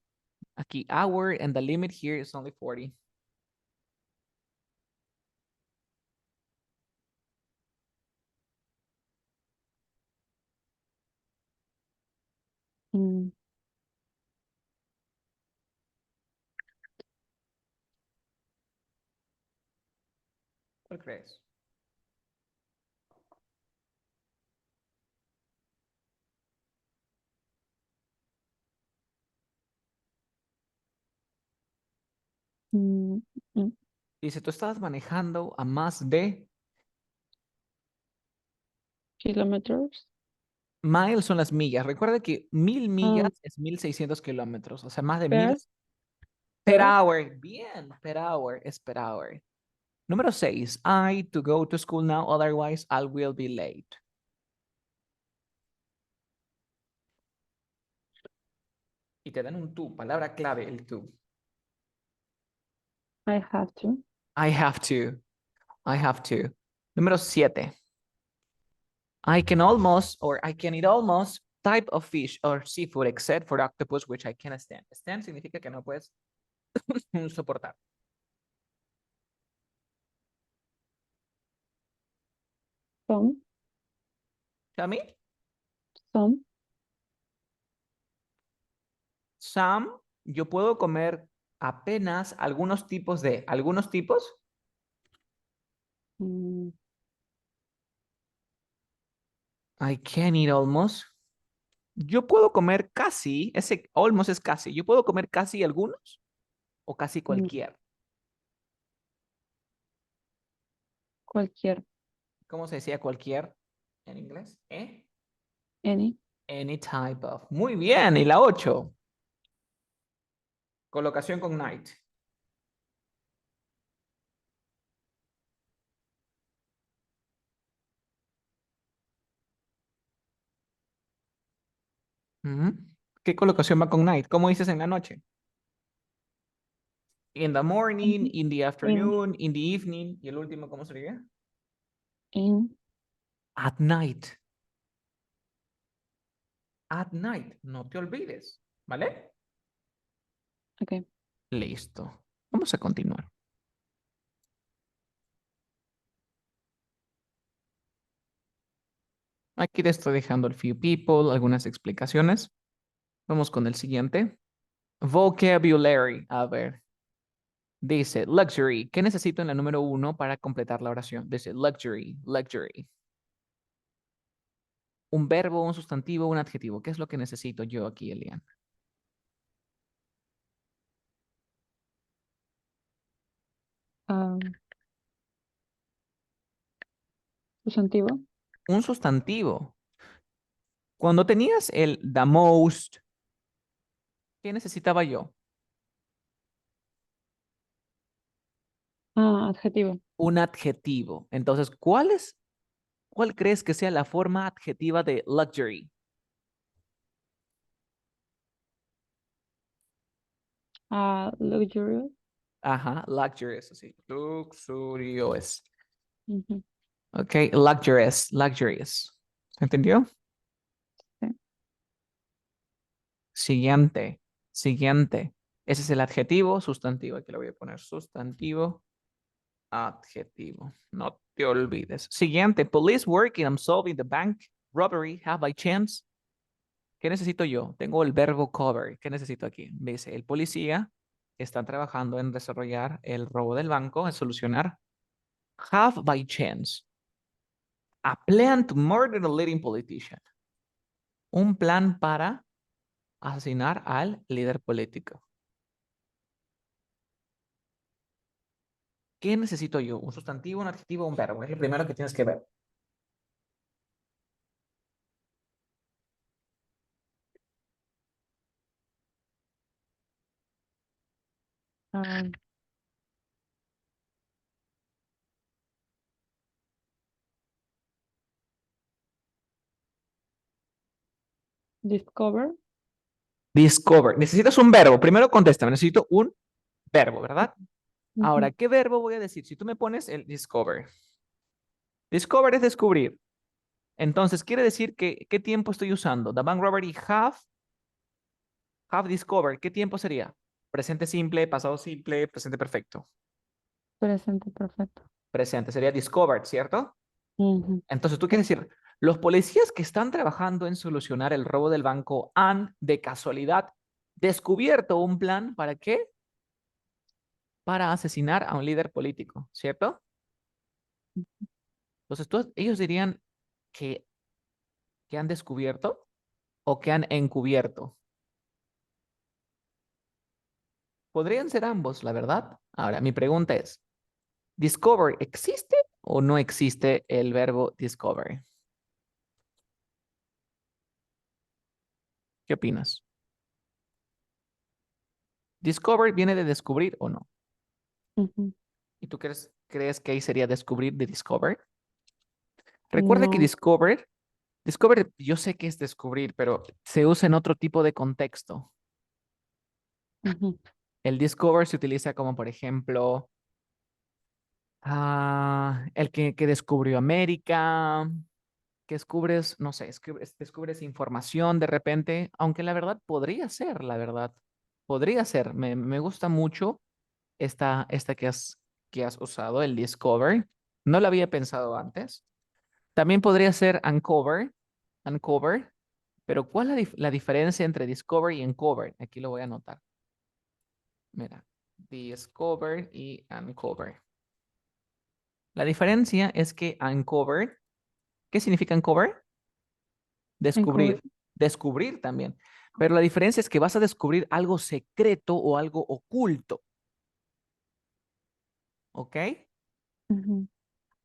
Aquí, hour, and the limit here is only 40. Mm, ¿Cuál crees? mm, mm. Dice, tú estabas manejando a más de Kilometers miles son las millas. Recuerda que 1000 millas ah, es 1600 kilómetros, o sea, más de 1000 per, es per per. hour. Bien, per hour es per hour. Número 6. I to go to school now, otherwise I will be late. Y te dan un tú, palabra clave, el tú. I have to. I have to. I have to. Número 7. I can almost, or I can eat almost type of fish or seafood except for octopus, which I cannot stand. Stand significa que no puedes soportar. Some, Tell me. some. Sam, yo puedo comer apenas algunos tipos. Mm, I can eat almost. Yo puedo comer casi, ese almost es casi, yo puedo comer casi algunos o casi Mm, cualquier. cualquier. ¿Cómo se decía cualquier en inglés? ¿Eh? Any. Any type of. Muy bien, y la 8. Colocación con night. Ujú. ¿Qué colocación va con night? ¿Cómo dices en la noche? In the morning, Ujú. in the In. afternoon, in the evening. ¿Y el último cómo sería? In. At night. At night. No te olvides. ¿Vale? Ok. Listo. Vamos a continuar. Aquí te estoy dejando el few people, algunas explicaciones. Vamos con el siguiente. Vocabulary. A ver. Dice luxury. ¿Qué necesito en la número 1 para completar la oración? Dice luxury, luxury. Un verbo, un sustantivo, un adjetivo. ¿Qué es lo que necesito yo aquí, Elian? Ah, sustantivo. Un sustantivo. Cuando tenías el the most, ¿qué necesitaba yo? Ah, adjetivo. Un adjetivo. Entonces, ¿cuál crees que sea la forma adjetiva de luxury? Ah, luxurious. Ajá, luxurious, así. Luxurious. Ujú. Ok, luxurious, luxurious. ¿Se entendió? Sí. Siguiente, siguiente. Ese es el adjetivo, sustantivo. Aquí le voy a poner sustantivo, adjetivo. No te olvides. Siguiente, police working on solving the bank robbery have by chance. ¿Qué necesito yo? Tengo el verbo cover. ¿Qué necesito aquí? Dice, el policía está trabajando en desarrollar el robo del banco, en solucionar. Have by chance. A plan to murder a leading politician. Un plan para asesinar al líder político. ¿Qué necesito yo? ¿Un sustantivo, un adjetivo, un verbo? Es lo primero que tienes que ver. Ah, discover. Discover. Necesitas un verbo. Primero contéstame. Necesito un verbo, ¿verdad? Ujú. Ahora, ¿qué verbo voy a decir? Si tú me pones el discover. Discover es descubrir. Entonces, quiere decir que, ¿qué tiempo estoy usando? The bank robbery have discovered. ¿Qué tiempo sería? Presente simple, pasado simple, presente perfecto. Presente perfecto. Presente sería discovered, ¿cierto? Ujú. Entonces, tú quieres decir, los policías que están trabajando en solucionar el robo del banco han, de casualidad, descubierto un plan para qué? Para asesinar a un líder político, ¿cierto? Entonces, ellos dirían que han descubierto o que han encubierto. Podrían ser ambos, la verdad. Ahora, mi pregunta es, ¿discover existe o no existe el verbo discover? ¿Qué opinas? ¿Discover viene de descubrir o no? Ujú. ¿Y tú crees que ahí sería descubrir de discover? Recuerda que No. discover, yo sé que es descubrir, pero se usa en otro tipo de contexto. Ujú. El discover se utiliza como, por ejemplo, el que descubrió América, que descubres, no sé, descubres información de repente, aunque la verdad podría ser, la verdad, podría ser. Me gusta mucho esta que has usado, el discover. No lo había pensado antes. También podría ser uncover, pero ¿cuál es la diferencia entre discover y uncover? Aquí lo voy a anotar. Mira, discover y uncover. La diferencia es que uncover, ¿qué significa uncover? Encover. Descubrir. descubrir también. Pero la diferencia es que vas a descubrir algo secreto o algo oculto. ¿Ok? Ujú.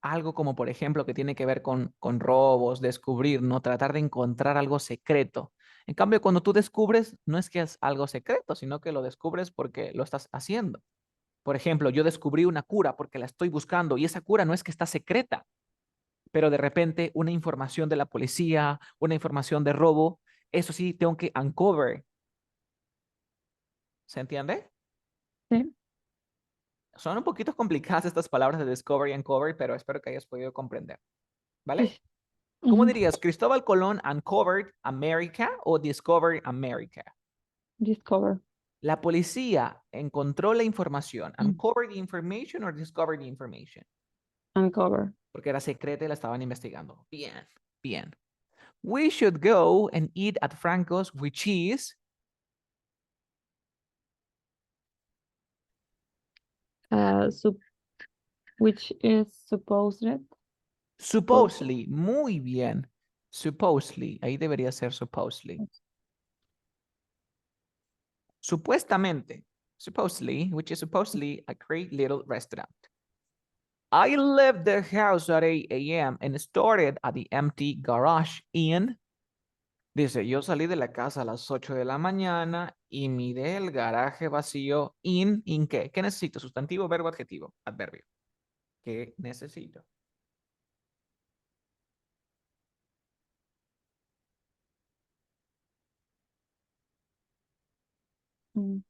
Algo como, por ejemplo, que tiene que ver con robos, descubrir, ¿no? Tratar de encontrar algo secreto. En cambio, cuando tú descubres, no es que es algo secreto, sino que lo descubres porque lo estás haciendo. Por ejemplo, yo descubrí una cura porque la estoy buscando y esa cura no es que está secreta, pero de repente una información de la policía, una información de robo, eso sí tengo que uncover. ¿Se entiende? Sí. Son un poquito complicadas estas palabras de discovery y uncover, pero espero que hayas podido comprender. Sí, ¿Vale? sí. ¿Cómo Ujú. dirías? ¿Cristóbal Colón uncovered America o discovered America? Discover. La policía encontró la información. Mm. ¿Uncovered the information or discovered the information? Uncover. Porque era secreta y la estaban investigando. Bien, bien. We should go and eat at Franco's, which is Sup which is supposed. Supposed. supposedly. Muy bien. Supposedly. Ahí debería ser supposedly. Supuestamente. Supposedly, which is supposedly a great little restaurant. I left the house at 8 a.m. and started at the empty garage in. Dice, yo salí de la casa a las 8 de la mañana y miré el garaje vacío ¿in qué? ¿Qué necesito? Sustantivo, verbo, adjetivo, adverbio. ¿Qué necesito? Mm,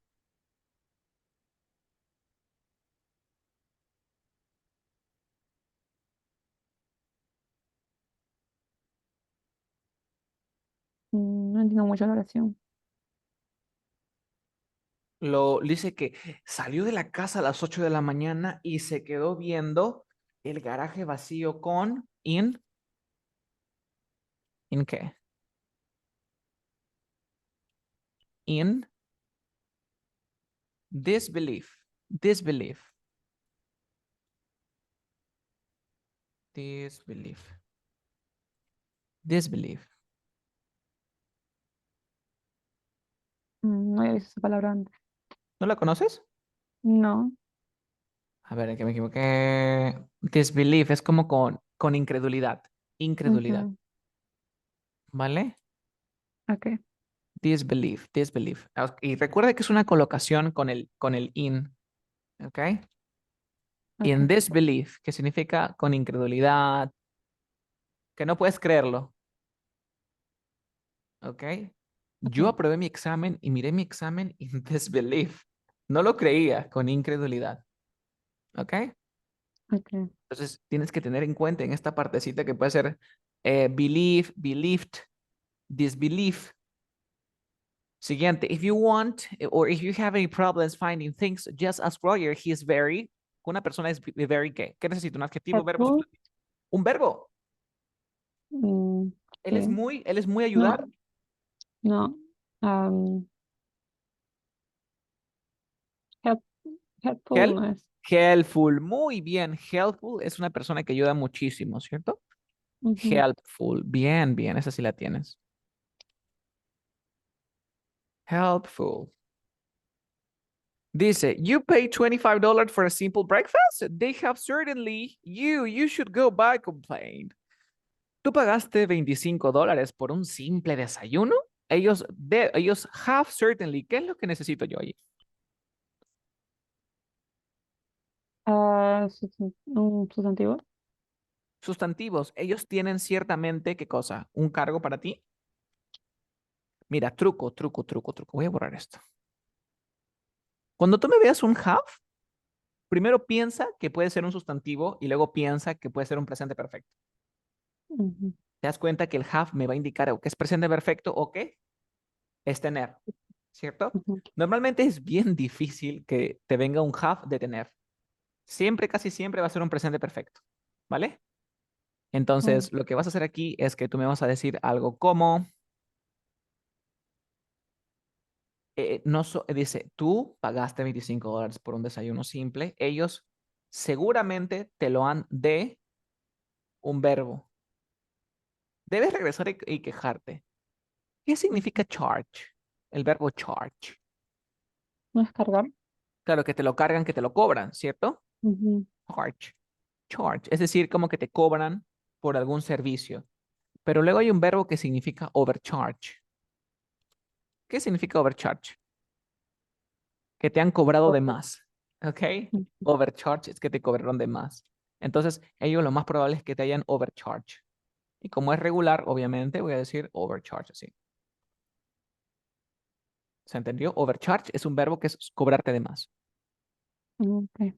no entiendo mucho la oración. Lo dice que salió de la casa a las 8 de la mañana y se quedó viendo el garaje vacío con ¿in qué? In disbelief, disbelief, disbelief, disbelief. No había visto esa palabra antes. ¿No la conoces? No. A ver, que me equivoqué. Disbelief es como con incredulidad. Incredulidad. Ujú. ¿Vale? Ok. Disbelief, disbelief. Y recuerda que es una colocación con el in. ¿Ok? In Ok. disbelief, que significa con incredulidad, que no puedes creerlo. ¿Ok? Yo Ok. aprobé mi examen y miré mi examen in disbelief. No lo creía con incredulidad. ¿Ok? Ok. Entonces tienes que tener en cuenta en esta partecita que puede ser believe, believed, disbelief. Siguiente, if you want or if you have any problems finding things, just ask Roger. He is very, una persona es very ¿qué? ¿Qué necesita? ¿Un adjetivo, verbo, Helpful. sustantivo? Un verbo. Mm, sí. Él es muy No. ayudar. No. Um, help, helpful Help, no es. helpful, muy bien. Helpful es una persona que ayuda muchísimo, ¿cierto? Ujú. Helpful, bien, bien, esa sí la tienes. Helpful. Dice, you pay $25 for a simple breakfast? They have certainly, you should go buy complaint. ¿Tú pagaste $25 por un simple desayuno? Ellos have certainly. ¿Qué es lo que necesito yo ahí? Un sustantivo. Sustantivos. Ellos tienen ciertamente, ¿qué cosa? ¿Un cargo para ti? Mira, truco, truco, truco, truco. Voy a borrar esto. Cuando tú me veas un have, primero piensa que puede ser un sustantivo y luego piensa que puede ser un presente perfecto. Ujú. Te das cuenta que el have me va a indicar o que es presente perfecto o que es tener, ¿cierto? Ujú. Normalmente es bien difícil que te venga un have de tener. Siempre, casi siempre va a ser un presente perfecto, ¿vale? Mm. Entonces, lo que vas a hacer aquí es que tú me vas a decir algo como, no dice, tú pagaste $25 por un desayuno simple, ellos seguramente te lo han de un verbo. Debes regresar y quejarte. ¿Qué significa charge? El verbo charge. ¿No es cargar? Claro, que te lo cargan, que te lo cobran, ¿cierto? Ujú. Charge. Charge. Es decir, como que te cobran por algún servicio. Pero luego hay un verbo que significa overcharge. ¿Qué significa overcharge? Que te han cobrado de más. ¿Ok? Ujú. Overcharge es que te cobraron de más. Entonces, ellos lo más probable es que te hayan overcharge. Y como es regular, obviamente, voy a decir overcharge así. ¿Se entendió? Overcharge es un verbo que es cobrarte de más. Ok,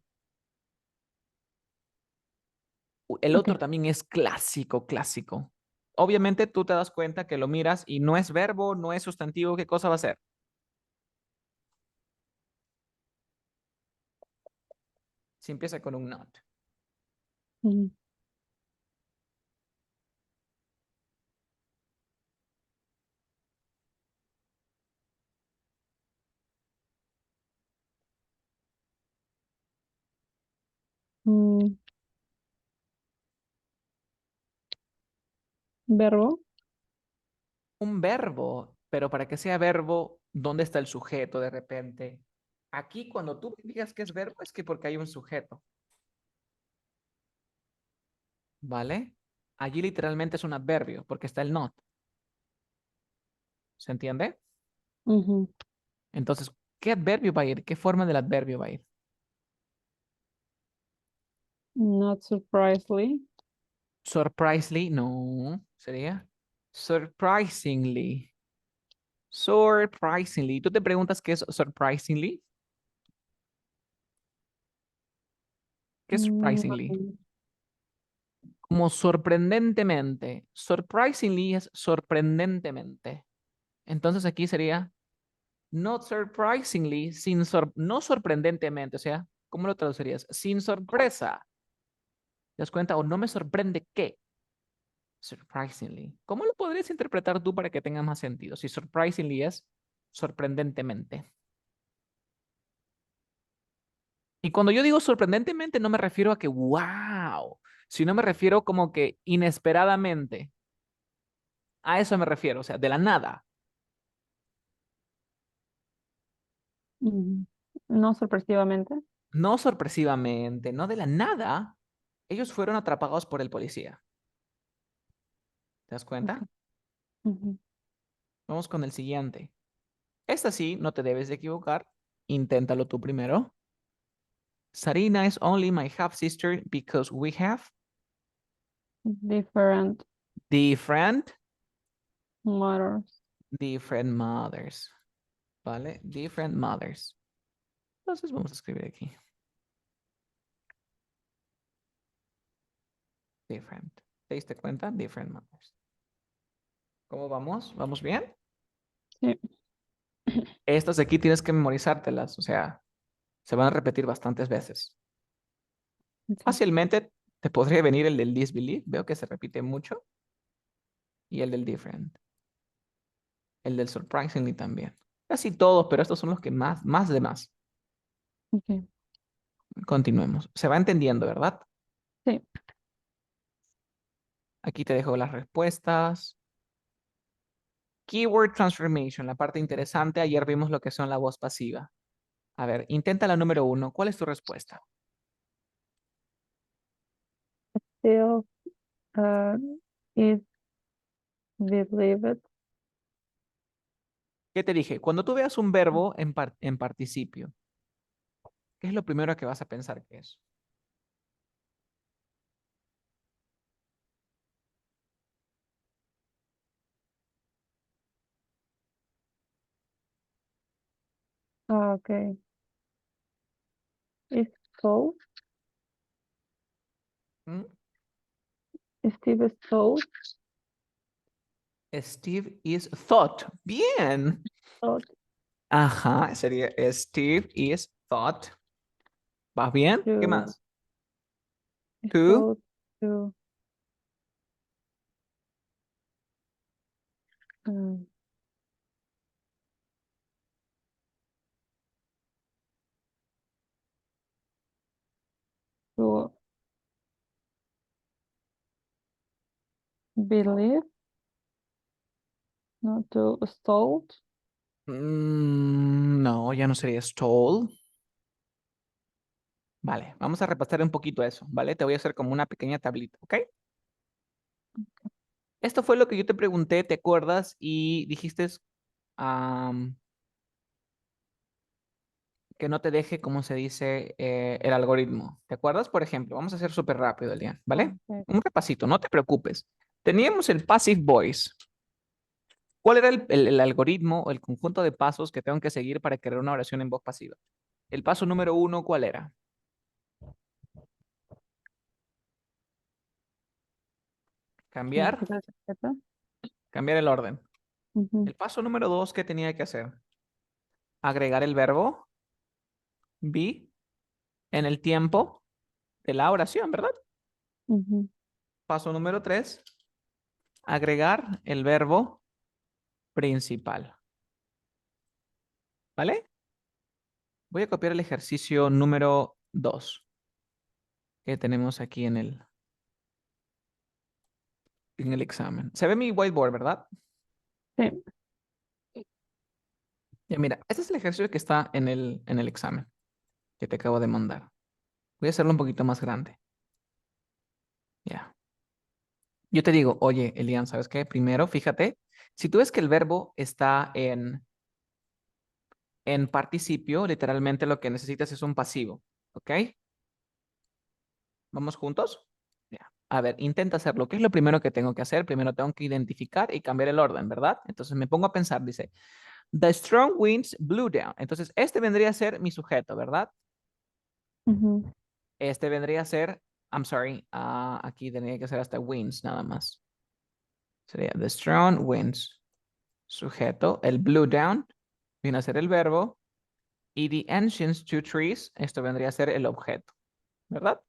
El ok. otro también es clásico, clásico. Obviamente tú te das cuenta que lo miras y no es verbo, no es sustantivo, ¿qué cosa va a ser? Si empieza con un not. Ujú. Mm, verbo. Un verbo, pero para que sea verbo, ¿dónde está el sujeto de repente? Aquí cuando tú digas que es verbo es que porque hay un sujeto, ¿vale? Allí literalmente es un adverbio porque está el not. ¿Se entiende? Ujú. Entonces, ¿qué adverbio va a ir? ¿Qué forma del adverbio va a ir? Not surprisingly. Surprisingly, no, sería surprisingly. Surprisingly. ¿Tú te preguntas qué es surprisingly? ¿Qué es surprisingly? No. Como sorprendentemente. Surprisingly es sorprendentemente. Entonces aquí sería not surprisingly, no sorprendentemente. O sea, ¿cómo lo traducirías? Sin sorpresa. ¿Te das cuenta? O no me sorprende qué. Surprisingly. ¿Cómo lo podrías interpretar tú para que tenga más sentido? Si surprisingly es sorprendentemente. Y cuando yo digo sorprendentemente, no me refiero a que wow, sino me refiero como que inesperadamente. A eso me refiero, o sea, de la nada. Ujú. No sorpresivamente. No sorpresivamente, no de la nada. Ellos fueron atrapados por el policía. ¿Te das Ok. cuenta? Ujú. Vamos con el siguiente. Esta sí, no te debes de equivocar. Inténtalo tú primero. Sarina is only my half sister because we have Different different, mothers. different mothers. ¿Vale? Different mothers. Entonces vamos a escribir aquí. Different. ¿Te diste cuenta? Different mothers. ¿Cómo vamos? ¿Vamos bien? Sí. Estas de aquí tienes que memorizártelas, o sea, se van a repetir bastantes veces. Ok. Fácilmente te podría venir el del disbelief, veo que se repite mucho, y el del different, el del surprisingly también. Casi todos, pero estos son los que más de más. Ok. Continuemos. Se va entendiendo, ¿verdad? Sí. Aquí te dejo las respuestas. Keyword transformation, la parte interesante. Ayer vimos lo que son la voz pasiva. A ver, intenta la número uno. ¿Cuál es tu respuesta? Still is believed. ¿Qué te dije? Cuando tú veas un verbo en participio, ¿qué es lo primero que vas a pensar que es? Ah, ok. Is told. ¿Mm? Steve is told. Steve is thought. Bien. Thought Ajá, sería Steve is thought. ¿Vas bien? ¿Qué to. más? Is To thought to. um, to believe. No, to stole. No, ya no sería stole. Vale, vamos a repasar un poquito eso, ¿vale? Te voy a hacer como una pequeña tablita, ¿ok? Esto fue lo que yo te pregunté, ¿te acuerdas? Y dijiste am, que no te deje, como se dice, el algoritmo. ¿Te acuerdas? Por ejemplo, vamos a hacer súper rápido, Elian, ¿vale? Ok. Un repasito, no te preocupes. Teníamos el passive voice. ¿Cuál era el algoritmo o el conjunto de pasos que tengo que seguir para crear una oración en voz pasiva? El paso número uno, ¿cuál era? Cambiar, Modificar el sujeto. cambiar el orden. Ujú, El paso número dos, ¿qué tenía que hacer? Agregar el verbo be en el tiempo de la oración, ¿verdad? ujú. Paso número tres, agregar el verbo principal. ¿Vale? Voy a copiar el ejercicio número 2 que tenemos aquí en el examen. Se ve mi whiteboard, ¿verdad? Sí. Ya mira, este es el ejercicio que está en el examen que te acabo de mandar. Voy a hacerlo un poquito más grande. Ya. Yo te digo, oye, Elian, ¿sabes qué? Primero, fíjate, si tú ves que el verbo está en participio, literalmente lo que necesitas es un pasivo, ¿ok? ¿Vamos juntos? Ya. A ver, intenta hacerlo. ¿Qué es lo primero que tengo que hacer? Primero tengo que identificar y cambiar el orden, ¿verdad? Entonces me pongo a pensar, dice, The strong winds blew down. Entonces, este vendría a ser mi sujeto, ¿verdad? Ujú. Este vendría a ser, I'm sorry, aquí tendría que ser hasta winds nada más. Sería the strong winds, sujeto. El blew down viene a ser el verbo. Y the ancient two trees, esto vendría a ser el objeto, ¿verdad?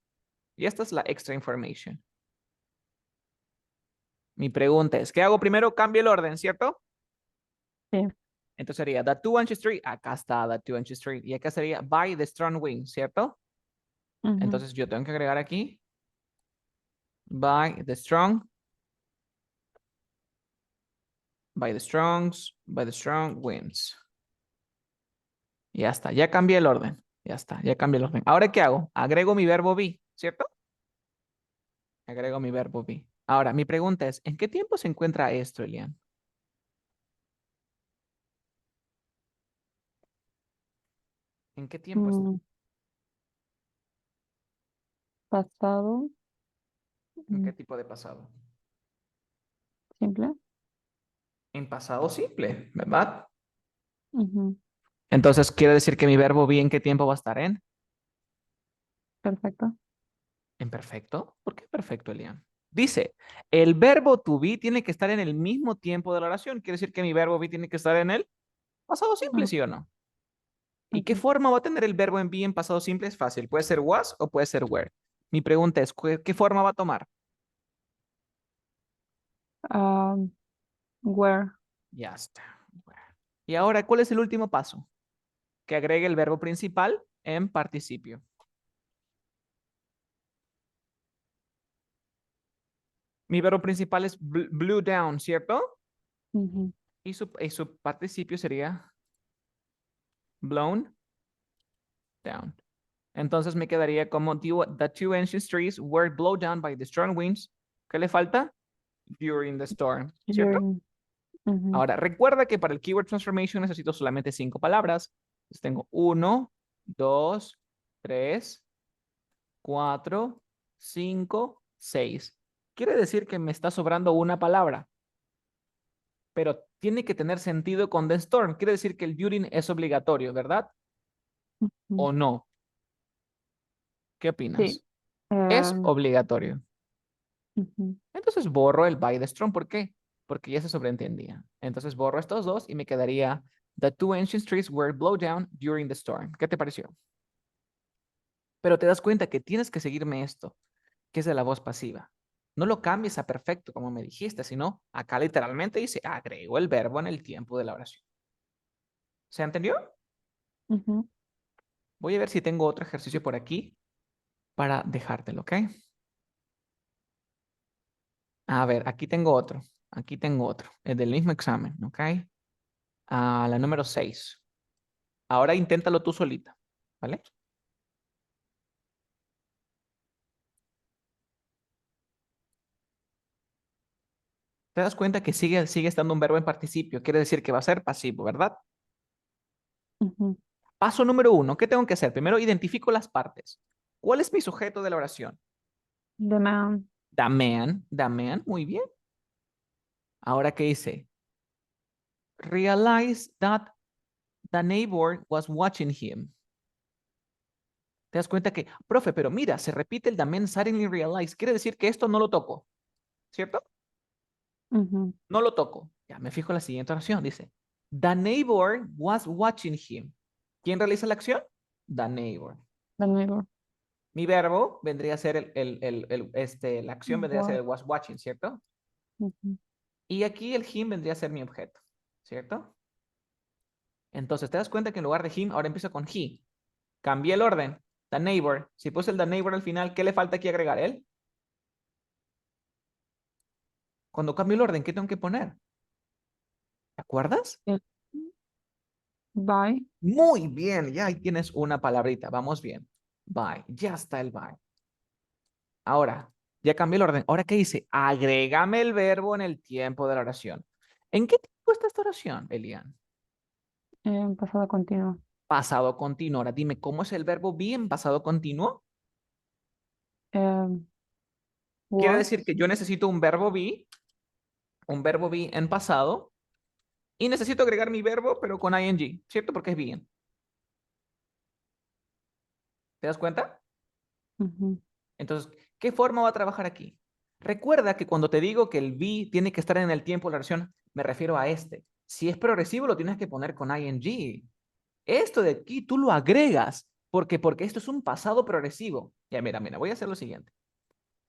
Y esta es la extra information. Mi pregunta es, ¿qué hago primero? Cambio el orden, ¿cierto? Sí. Entonces sería the two inches tree. Acá está the two inches tree. Y acá sería by the strong wind, ¿cierto? Ujú. Entonces yo tengo que agregar aquí by the strong, by the strong winds. Ya está, ya cambié el orden. Ya está, ya cambié el orden. Ahora, ¿qué hago? Agrego mi verbo be, ¿cierto? Agrego mi verbo be. Ahora, mi pregunta es, ¿en qué tiempo se encuentra esto, Elian? ¿En qué tiempo está? Mm, pasado. ¿En qué mm, tipo de pasado? simple. En pasado simple, ¿verdad? Ujú. Entonces, quiere decir que mi verbo be, ¿en qué tiempo va a estar en? Perfecto. ¿En perfecto? ¿Por qué perfecto, Elian? Dice, el verbo to be tiene que estar en el mismo tiempo de la oración. Quiere decir que mi verbo be tiene que estar en el pasado simple, Ah, ¿sí o no? ¿Y qué ok. forma va a tener el verbo en be en pasado simple? Es fácil. Puede ser was o puede ser were. Mi pregunta es, ¿qué forma va a tomar? Um, where. Ya está. Were. Y ahora, ¿cuál es el último paso? Que agregue el verbo principal en participio. Mi verbo principal es blew down, ¿cierto? Ujú. Y su participio sería blown down. Entonces me quedaría como the two ancient trees were blown down by the strong winds. ¿Qué le falta? During the storm, ¿cierto? During. Ujú. Ahora, recuerda que para el keyword transformation necesito solamente 5 palabras. Entonces tengo 1, 2, 3, 4, 5, 6. Quiere decir que me está sobrando una palabra, pero tiene que tener sentido con the storm. Quiere decir que el during es obligatorio, ¿verdad? Ujú. ¿O no? ¿Qué Sí. opinas? Es Em, obligatorio. ujú. Entonces borro el by the strong. ¿Por qué? Porque ya se sobreentendía. Entonces borro estos dos y me quedaría the two ancient trees were blown down during the storm. ¿Qué te pareció? Pero te das cuenta que tienes que seguirme esto, que es de la voz pasiva. No lo cambies a perfecto como me dijiste, sino acá literalmente dice agrego el verbo en el tiempo de la oración. ¿Se entendió? Ujú. Voy a ver si tengo otro ejercicio por aquí para dejártelo, ¿ok? A ver, aquí tengo otro. Aquí tengo otro. Es del mismo examen, ¿ok? La número 6. Ahora inténtalo tú solita, ¿vale? Te das cuenta que sigue estando un verbo en participio. Quiere decir que va a ser pasivo, ¿verdad? Ujú. Paso número 1. ¿Qué tengo que hacer? Primero identifico las partes. ¿Cuál es mi sujeto de la oración? The man. The man. The man. Muy bien. Ahora, ¿qué dice? Realize that the neighbor was watching him. Te das cuenta que, profe, pero mira, se repite el the man suddenly realized. Quiere decir que esto no lo toco, ¿cierto? Ujú. No lo toco. Ya me fijo en la siguiente oración. Dice, the neighbor was watching him. ¿Quién realiza la acción? The neighbor. The neighbor. Mi verbo vendría a ser la acción vendría a ser What? el was watching, ¿cierto? Ujú. Y aquí el him vendría a ser mi objeto, ¿cierto? Entonces, te das cuenta que en lugar de him, ahora empiezo con he. Cambié el orden. The neighbor. Si puse el the neighbor al final, ¿qué le falta aquí agregar? Él. Cuando cambio el orden, ¿qué tengo que poner? ¿Te acuerdas? El- By. Muy bien, ya ahí tienes una palabrita. Vamos bien. By. Ya está el by. Ahora, ya cambié el orden. Ahora, ¿qué dice? Agrégame el verbo en el tiempo de la oración. ¿En qué tiempo está esta oración, Elian? En pasado continuo. Pasado continuo. Ahora dime, ¿cómo es el verbo be en pasado continuo? Em, Quiere decir was. que yo necesito un verbo be en pasado, y necesito agregar mi verbo, pero con ing, ¿cierto? Porque es bien. ¿Te das cuenta? Ujú. Entonces, ¿qué forma va a trabajar aquí? Recuerda que cuando te digo que el be tiene que estar en el tiempo de la oración, me refiero a este. Si es progresivo, lo tienes que poner con ing. Esto de aquí tú lo agregas. Porque esto es un pasado progresivo. Ya, mira, voy a hacer lo siguiente.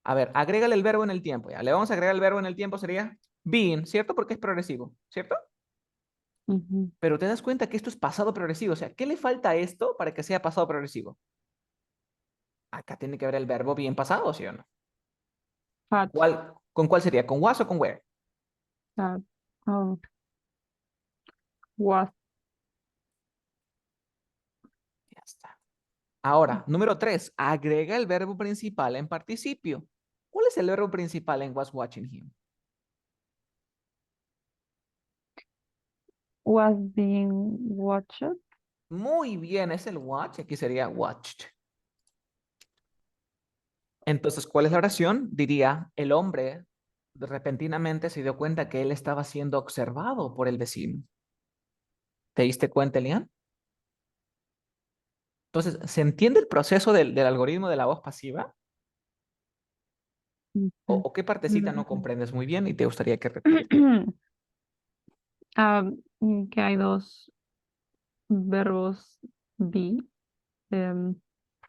A ver, agrégale el verbo en el tiempo. Ya, le vamos a agregar el verbo en el tiempo, sería being, ¿cierto? Porque es progresivo, ¿cierto? Ujú. Pero te das cuenta que esto es pasado progresivo. O sea, ¿qué le falta a esto para que sea pasado progresivo? Acá tiene que haber el verbo bien pasado, ¿sí o no? Had. ¿Con cuál sería? ¿Con was o con where? Had. Oh, was. Ya está. Ahora, número 3, agrega el verbo principal en participio. ¿Cuál es el verbo principal en was watching him? Was being watched. Muy bien, es el watch. Aquí sería watched. Entonces, ¿cuál es la oración? Diría, el hombre repentinamente se dio cuenta que él estaba siendo observado por el vecino. ¿Te diste cuenta, Elian? Entonces, ¿se entiende el proceso del algoritmo de la voz pasiva? Ujú. ¿O qué partecita no Mm. comprendes muy bien y te gustaría que repitiera? Ah, que hay dos verbos be en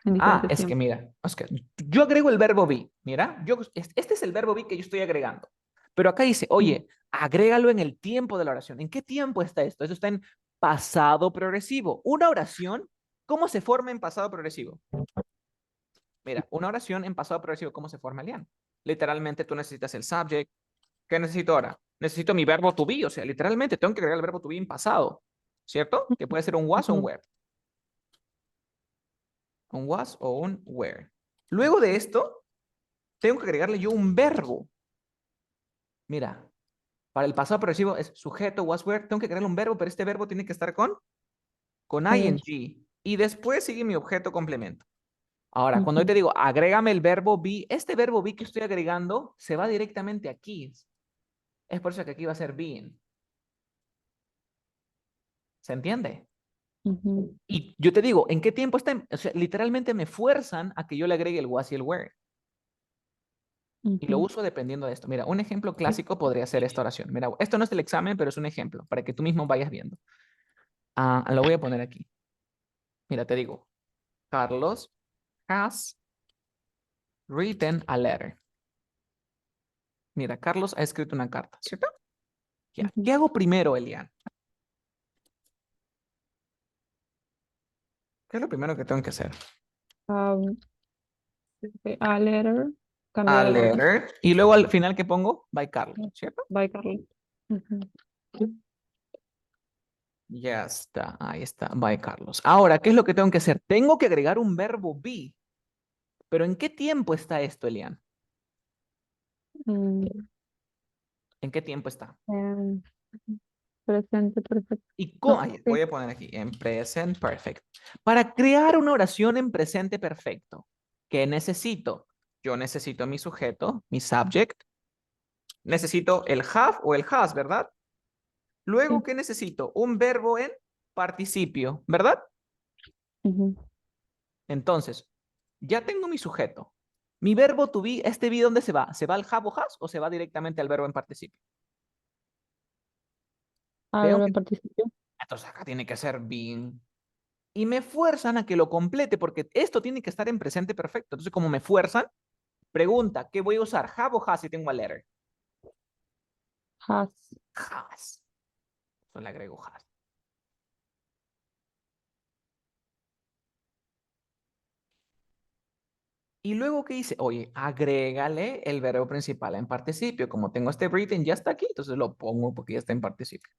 diferentes Es que tiempos. mira, es que yo agrego el verbo be. Mira, este es el verbo be que yo estoy agregando. Pero acá dice, Mm. oye, agrégalo en el tiempo de la oración. ¿En qué tiempo está esto? Eso está en pasado progresivo. Una oración, ¿cómo se forma en pasado progresivo? Mira, una oración en pasado progresivo, ¿cómo se forma, Elian? Literalmente tú necesitas el subject. ¿Qué necesito ahora? Necesito mi verbo to be, o sea, literalmente tengo que agregar el verbo to be en pasado, ¿cierto? Que puede ser un was o un Ujú. were. Un was o un were. Luego de esto, tengo que agregarle yo un verbo. Mira, para el pasado progresivo es sujeto, was, were. Tengo que agregarle un verbo, pero este verbo tiene que estar con Ing. ing. Y después sigue mi objeto complemento. Ahora, cuando yo Ujú. te digo, agrégame el verbo be, este verbo be que estoy agregando se va directamente aquí. Es por eso que aquí va a ser being. ¿Se entiende? Ujú. Y yo te digo, ¿en qué tiempo está? O sea, literalmente me fuerzan a que yo le agregue el was y el were. Y lo Ujú. uso dependiendo de esto. Mira, un ejemplo clásico podría ser esta oración. Mira, esto no es del examen, pero es un ejemplo para que tú mismo vayas viendo. Lo voy a poner aquí. Mira, te digo, Carlos has written a letter. Mira, Carlos ha escrito una carta, ¿cierto? Ya. Ujú. ¿Qué hago primero, Elian? ¿Qué es lo primero que tengo que hacer? Um, a letter, A cambiar el orden. letter. Y luego al final, ¿qué pongo? by Carlos, ¿cierto? Bye, Carlos. Ujú. Ya está, ahí está, by Carlos. Ahora, ¿qué es lo que tengo que hacer? Tengo que agregar un verbo be. ¿Pero en qué tiempo está esto, Elian? Mm, ¿En qué tiempo está? em, presente perfecto. ¿Y cómo? No, Ay, sí. voy a poner aquí, en present perfect. Para crear una oración en presente perfecto, ¿qué necesito? Yo necesito mi sujeto, mi subject. Necesito el have o el has, ¿verdad? Luego, Sí. ¿qué necesito? Un verbo en participio, ¿verdad? Ujú. Entonces, ya tengo mi sujeto. Mi verbo to be, ¿este be dónde se va? ¿Se va al have o has o se va directamente al verbo en participio? A Tengo ver, que... en participio. Entonces acá tiene que ser being. Y me fuerzan a que lo complete porque esto tiene que estar en presente perfecto. Entonces, como me fuerzan, pregunta, ¿qué voy a usar? ¿Have o has si tengo a letter? Has. Has. Entonces le agrego has. Y luego, ¿qué hice? Oye, agrégale el verbo principal en participio. Como tengo este written, ya está aquí, entonces lo pongo porque ya está en participio.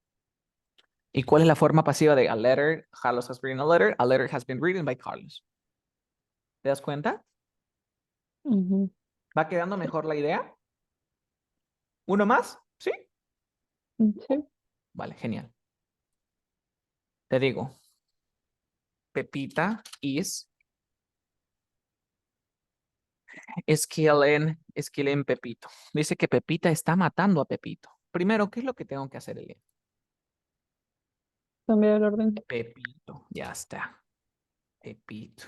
¿Y cuál es la forma pasiva de a letter? Carlos has written a letter. A letter has been written by Carlos. ¿Te das cuenta? Ujú. ¿Va quedando mejor la idea? ¿Uno más? ¿Sí? Sí. Vale, genial. Te digo, Pepita is killing Pepito. Dice que Pepita está matando a Pepito. Primero, ¿qué es lo que tengo que hacer, Elena? Cambiar el orden. Pepito, ya está. Pepito.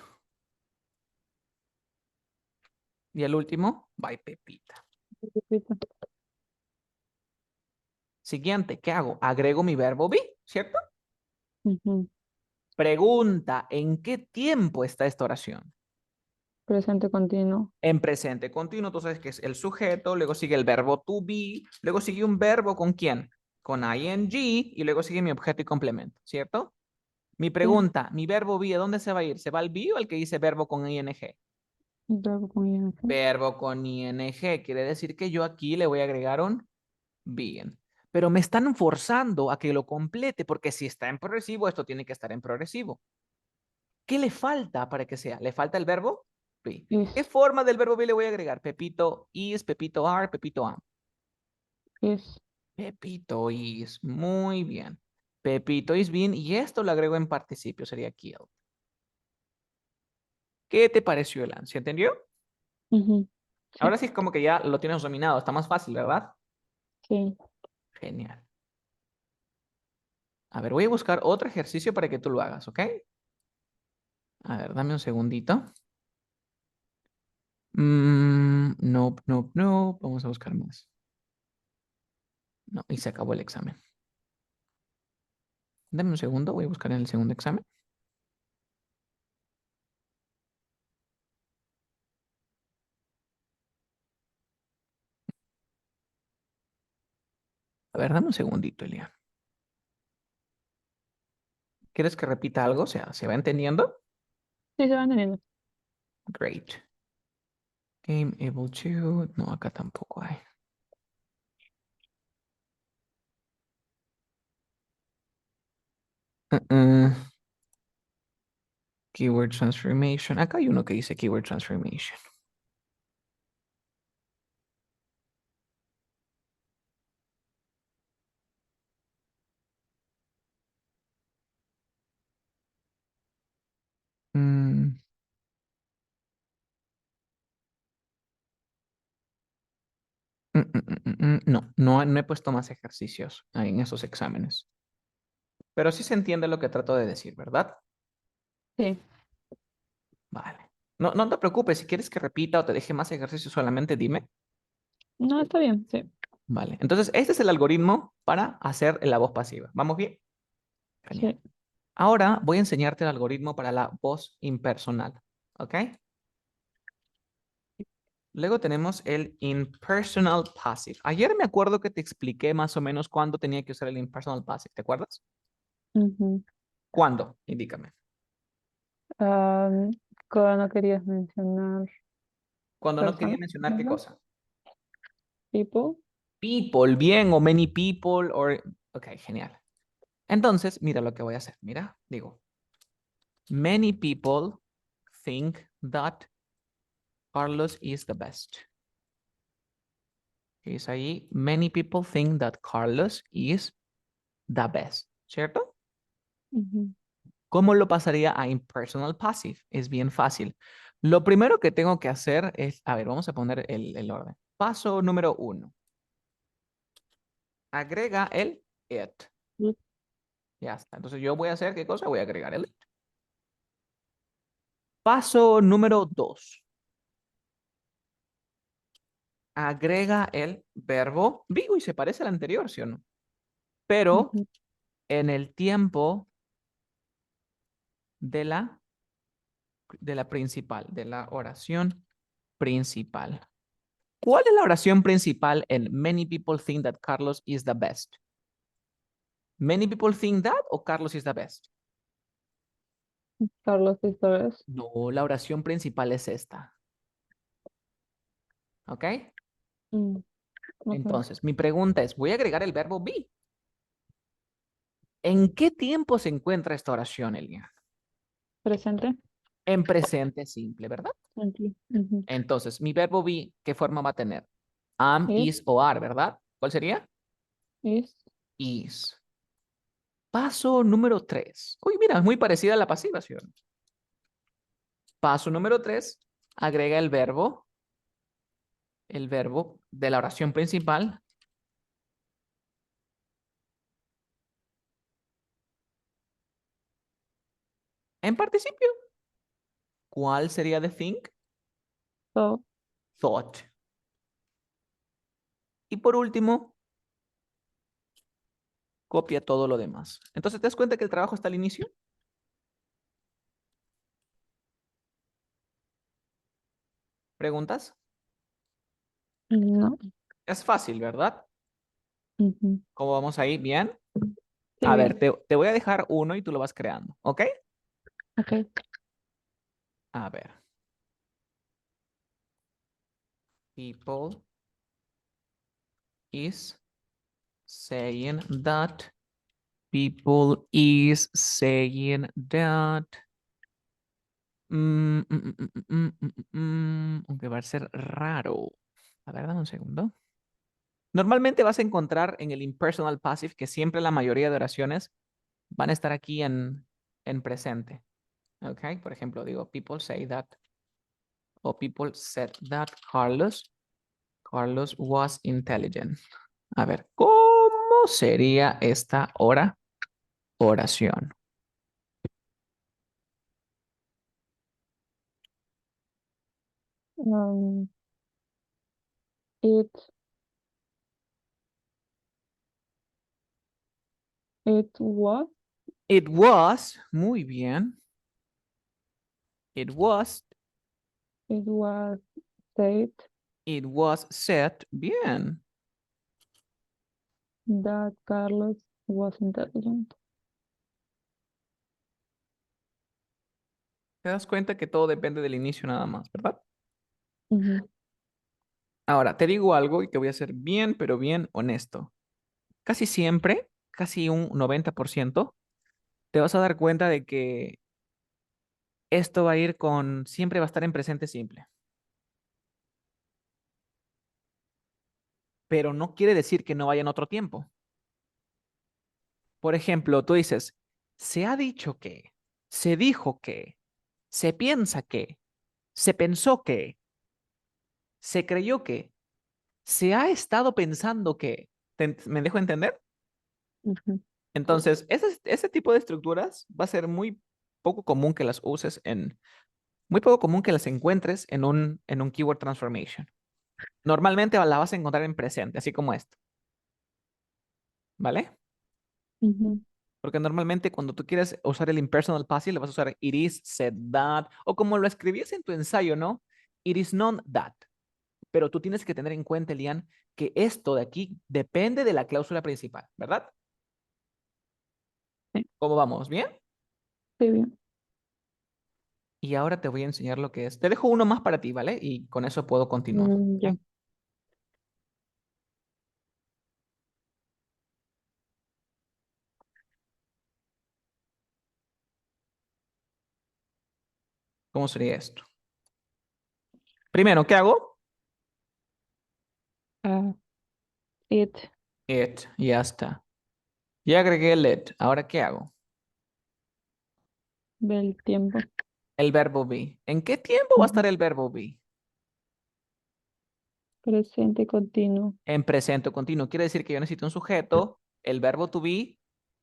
Y el último, bye Pepita. Repito. Siguiente, ¿qué hago? Agrego mi verbo be, ¿cierto? Ujú. Pregunta, ¿en qué tiempo está esta oración? Presente continuo. En presente continuo, tú sabes que es el sujeto, luego sigue el verbo to be, luego sigue un verbo ¿con quién? Con ing y luego sigue mi objeto y complemento, ¿cierto? Mi Sí. pregunta, mi verbo be, ¿a dónde se va a ir? ¿Se va al be o al que dice verbo con ing? Verbo con ing. Verbo con ing, quiere decir que yo aquí le voy a agregar un bien. Pero me están forzando a que lo complete porque si está en progresivo, esto tiene que estar en progresivo. ¿Qué le falta para que sea? ¿Le falta el verbo? Be. ¿Qué Is. forma del verbo be le voy a agregar? Pepito is, Pepito are, Pepito am. Is. Pepito is. Muy bien. Pepito is been y esto lo agrego en participio, sería killed. ¿Qué te pareció, Elan? ¿Se entendió? Ujú. Sí. Ahora sí es como que ya lo tienes dominado. Está más fácil, ¿verdad? Sí. Genial. A ver, voy a buscar otro ejercicio para que tú lo hagas, ¿ok? A ver, dame un segundito. No, no, no. Vamos a buscar más. No, y se acabó el examen. Dame un segundo, voy a buscar en el segundo examen. A ver, dame un segundito, Elia. ¿Quieres que repita algo? O sea, ¿se va entendiendo? Sí, se van entendiendo. Great. Game able to. No, acá tampoco hay. Uh-uh. Keyword transformation. Acá hay uno que dice keyword transformation. Mm, No, no he puesto más ejercicios ahí en esos exámenes. Pero sí se entiende lo que trato de decir, ¿verdad? Sí. Vale. No, no te preocupes, si quieres que repita o te deje más ejercicios, solamente dime. No, está bien. Sí. Vale. Entonces, este es el algoritmo para hacer la voz pasiva. ¿Vamos bien? Genial. Sí. Ahora voy a enseñarte el algoritmo para la voz impersonal. ¿Ok? Luego tenemos el impersonal passive. Ayer me acuerdo que te expliqué más o menos cuándo tenía que usar el impersonal passive. ¿Te acuerdas? Ujú. ¿Cuándo? Indícame. Ah, cuando querías mencionar Cuando no quería personas, mencionar qué ¿no? cosa. People. People, bien, o many people, or... Ok, genial. Entonces, mira lo que voy a hacer. Mira, digo, many people think that Carlos is the best. Es ahí, many people think that Carlos is the best, ¿cierto? Ujú, ¿Cómo lo pasaría a impersonal passive? Es bien fácil. Lo primero que tengo que hacer es, a ver, vamos a poner el orden. Paso número 1. Agrega el it. sí, Ya está. Entonces yo voy a hacer, ¿qué cosa? Voy a agregar el it. Paso número 2. Agrega el verbo be. Uy, se parece al anterior, ¿sí o no? Pero ujú. en el tiempo de la principal, de la oración principal. ¿Cuál es la oración principal en Many people think that Carlos is the best? Many people think that o Carlos is the best. Carlos esta vez. No, la oración principal es esta. ¿Ok? Mm, ok. Entonces, mi pregunta es, voy a agregar el verbo be. ¿En qué tiempo se encuentra esta oración, Elia? Presente. En presente simple, ¿verdad? Simple. Ujú. Entonces, mi verbo be, ¿qué forma va a tener? Am, Es, is o are, ¿verdad? ¿Cuál sería? es. Is. Paso número 3. Uy, mira, es muy parecida a la pasiva, ¿sí o no? Paso número 3. Agrega el verbo de la oración principal en participio. ¿Cuál sería the think? So, Thought. Y por último, copia todo lo demás. Entonces, ¿te das cuenta que el trabajo está al inicio? ¿Preguntas? no. Es fácil, ¿verdad? Ujú. ¿Cómo vamos ahí? ¿Bien? Sí, A ver, bien. te voy a dejar uno y tú lo vas creando, ¿ok? Ok. A ver. People is saying that. People is saying that. Aunque va a ser raro. A ver, dame un segundo. Normalmente vas a encontrar en el impersonal passive que siempre la mayoría de oraciones van a estar aquí en presente. ¿Ok? Por ejemplo, digo, people say that. O people said that Carlos was intelligent. A ver, ¿cómo sería esta oración? Um, it, it was, It was, muy bien. It was, it was said it was said, bien. that Carlos was intelligent. Te das cuenta que todo depende del inicio nada más, ¿verdad? Ujú. Ahora, te digo algo y que voy a ser bien, pero bien honesto. Casi siempre, casi un 90%, te vas a dar cuenta de que esto va a ir con, siempre va a estar en presente simple. Pero no quiere decir que no vaya en otro tiempo. Por ejemplo, tú dices, se ha dicho que, se dijo que, se piensa que, se pensó que, se creyó que, se ha estado pensando que. ¿Me dejo entender? Ujú. Entonces, ese tipo de estructuras va a ser muy poco común que las uses muy poco común que las encuentres en un keyword transformation. Normalmente la vas a encontrar en presente, así como esto, ¿vale? Ujú. Porque normalmente cuando tú quieres usar el impersonal passive, le vas a usar it is, said that, o como lo escribías en tu ensayo, ¿no? It is not that. Pero tú tienes que tener en cuenta, Elian, que esto de aquí depende de la cláusula principal, ¿verdad? Sí, ¿Cómo vamos? ¿Bien? sí, bien. Y ahora te voy a enseñar lo que es. Te dejo uno más para ti, ¿vale? Y con eso puedo continuar. Ya. ¿Ok? ¿Cómo sería esto? Primero, ¿qué hago? Ah, it, It, ya está. Ya agregué el it. Ahora, ¿qué hago? del tiempo. El verbo be. ¿En qué tiempo va a estar Ujú. el verbo be? Presente continuo. En presente continuo. Quiere decir que yo necesito un sujeto, el verbo to be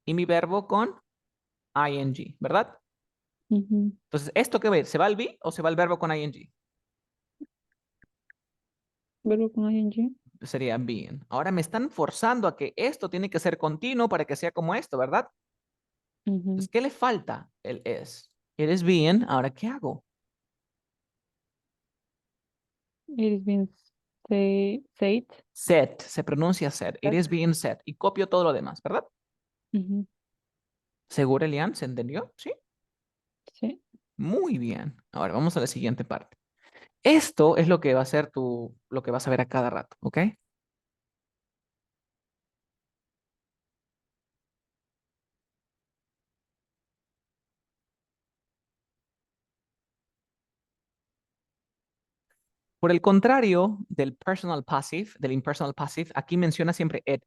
y mi verbo con ing, ¿verdad? Ujú. Entonces, ¿esto qué va a ir? ¿Se va el be o se va el verbo con ing? Verbo con ing. Sería being. Ahora me están forzando a que esto tiene que ser continuo para que sea como esto, ¿verdad? Ujú. Entonces, ¿qué le falta? El es. It is being. Ahora, ¿qué hago? It is been said. Set. Se pronuncia set. It That. is being set. Y copio todo lo demás, ¿verdad? Ujú. ¿Seguro, Elian? ¿Se entendió? Sí. Sí. Muy bien. Ahora vamos a la siguiente parte. Esto es lo que va a ser lo que vas a ver a cada rato, ¿ok? Por el contrario del personal passive, del impersonal passive, aquí menciona siempre it,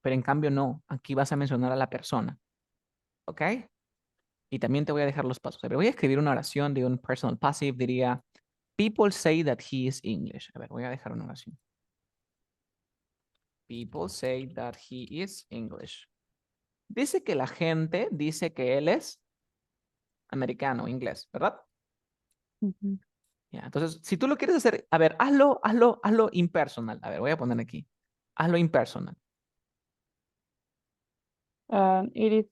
pero en cambio no, aquí vas a mencionar a la persona, ¿ok? Y también te voy a dejar los pasos. A ver, voy a escribir una oración de un personal passive, diría, people say that he is English. A ver, voy a dejar una oración. People say that he is English. Dice que la gente dice que él es americano, inglés, ¿verdad? Ujú. Ya, entonces, si tú lo quieres hacer, a ver, hazlo impersonal. A ver, voy a poner aquí. Hazlo impersonal. It is.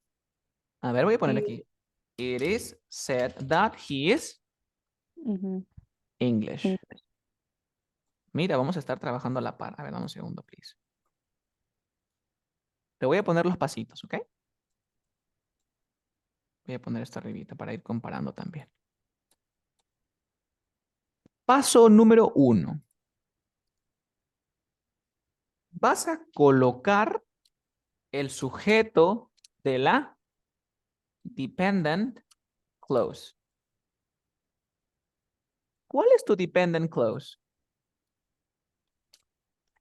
A ver, voy a poner It, aquí. It is said that he is ujú. English. English. Mira, vamos a estar trabajando a la par. A ver, dame un segundo, please. Te voy a poner los pasitos, ¿ok? Voy a poner esto arribita para ir comparando también. Paso número 1. Vas a colocar el sujeto de la dependent clause. ¿Cuál es tu dependent clause?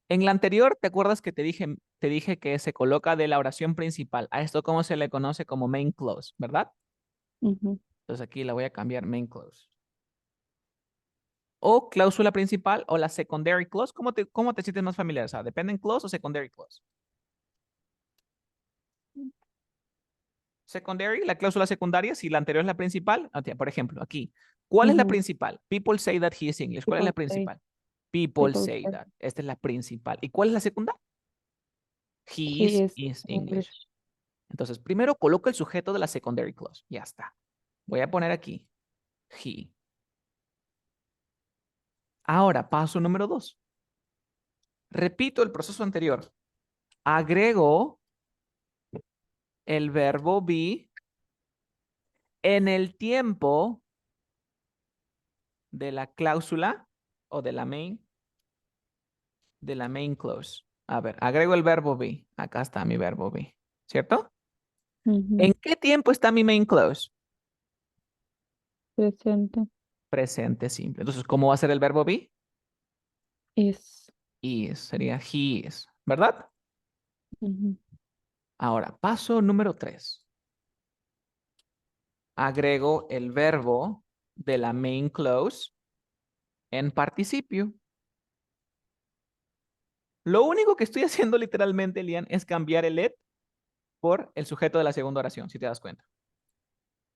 En la anterior, ¿te acuerdas que te dije que se coloca de la oración principal? A esto cómo se le conoce como main clause, ¿verdad? Ujú. Entonces aquí la voy a cambiar main clause. O cláusula principal o la secondary clause. ¿Cómo te sientes más familiar? O sea, dependent clause o secondary clause. Secondary, la cláusula secundaria, si la anterior es la principal. Por ejemplo, aquí. ¿Cuál es la Ujú. principal? People say that he is English. ¿Cuál es la People say. principal? People People say say. that. Esta es la principal. ¿Y cuál es la secundaria? He He is is English. English. Entonces, primero coloco el sujeto de la secondary clause. Ya está. Voy a poner aquí he. Ahora, paso número 2. Repito el proceso anterior. Agrego el verbo be en el tiempo de la cláusula o de la main clause. A ver, agrego el verbo be. Acá está mi verbo be. ¿Cierto? Ujú. ¿En qué tiempo está mi main clause? Presente. Presente simple. Entonces, ¿cómo va a ser el verbo be? Is. Is. Sería he is. ¿Verdad? Ujú. Ahora, paso número 3. Agrego el verbo de la main clause en participio. Lo único que estoy haciendo literalmente, Lian, es cambiar el it por el sujeto de la segunda oración, si te das cuenta.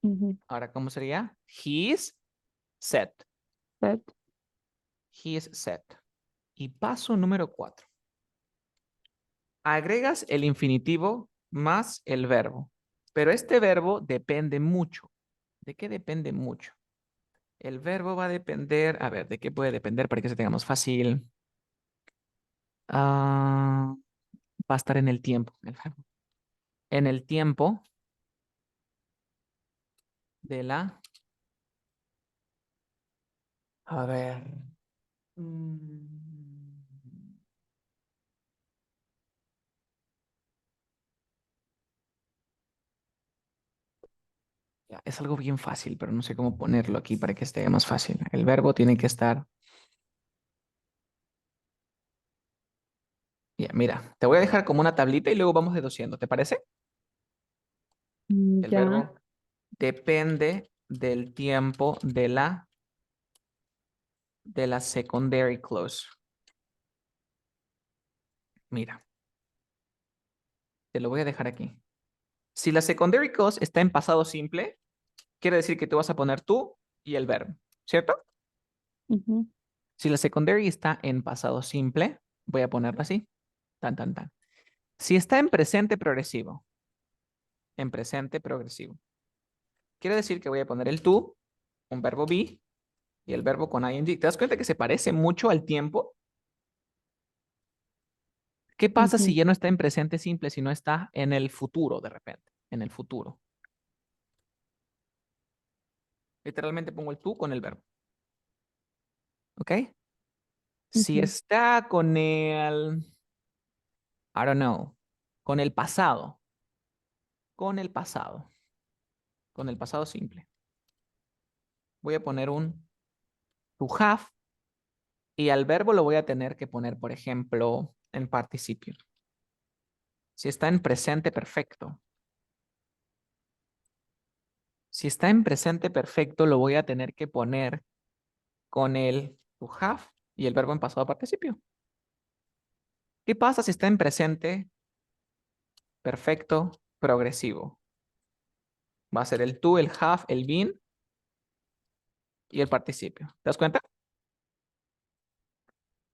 Ujú. Ahora, ¿cómo sería? He's set. Set. He is set. Y paso número 4. Agregas el infinitivo más el verbo. Pero este verbo depende mucho. ¿De qué depende mucho? El verbo va a depender, a ver, ¿de qué puede depender para que se tengamos fácil? Va a estar en el tiempo, el verbo. En el tiempo de la, a ver, mm, Ya, es algo bien fácil, pero no sé cómo ponerlo aquí para que esté más fácil. El verbo tiene que estar... Ya, mira, te voy a dejar como una tablita y luego vamos deduciendo, ¿te parece? El Ya. verbo depende del tiempo de la secondary clause. Mira, te lo voy a dejar aquí. Si la secondary clause está en pasado simple, quiere decir que tú vas a poner tú y el verbo, ¿cierto? Ujú, Si la secondary está en pasado simple, voy a ponerla así, tan, tan, tan. Si está en presente progresivo, quiere decir que voy a poner el tú, un verbo be y el verbo con ing. ¿Te das cuenta que se parece mucho al tiempo? ¿Qué pasa si ujú, ya no está en presente simple, si no está en el futuro de repente? En el futuro. Literalmente pongo el tú con el verbo. ¿Ok? Si ujú, está con el, I don't know, con el pasado, con el pasado, con el pasado simple. Voy a poner un to have y al verbo lo voy a tener que poner, por ejemplo, en participio. Si está en presente perfecto. Si está en presente perfecto, lo voy a tener que poner con el to have y el verbo en pasado participio. ¿Qué pasa si está en presente perfecto progresivo? Va a ser el to, el have, el been y el participio. ¿Te das cuenta?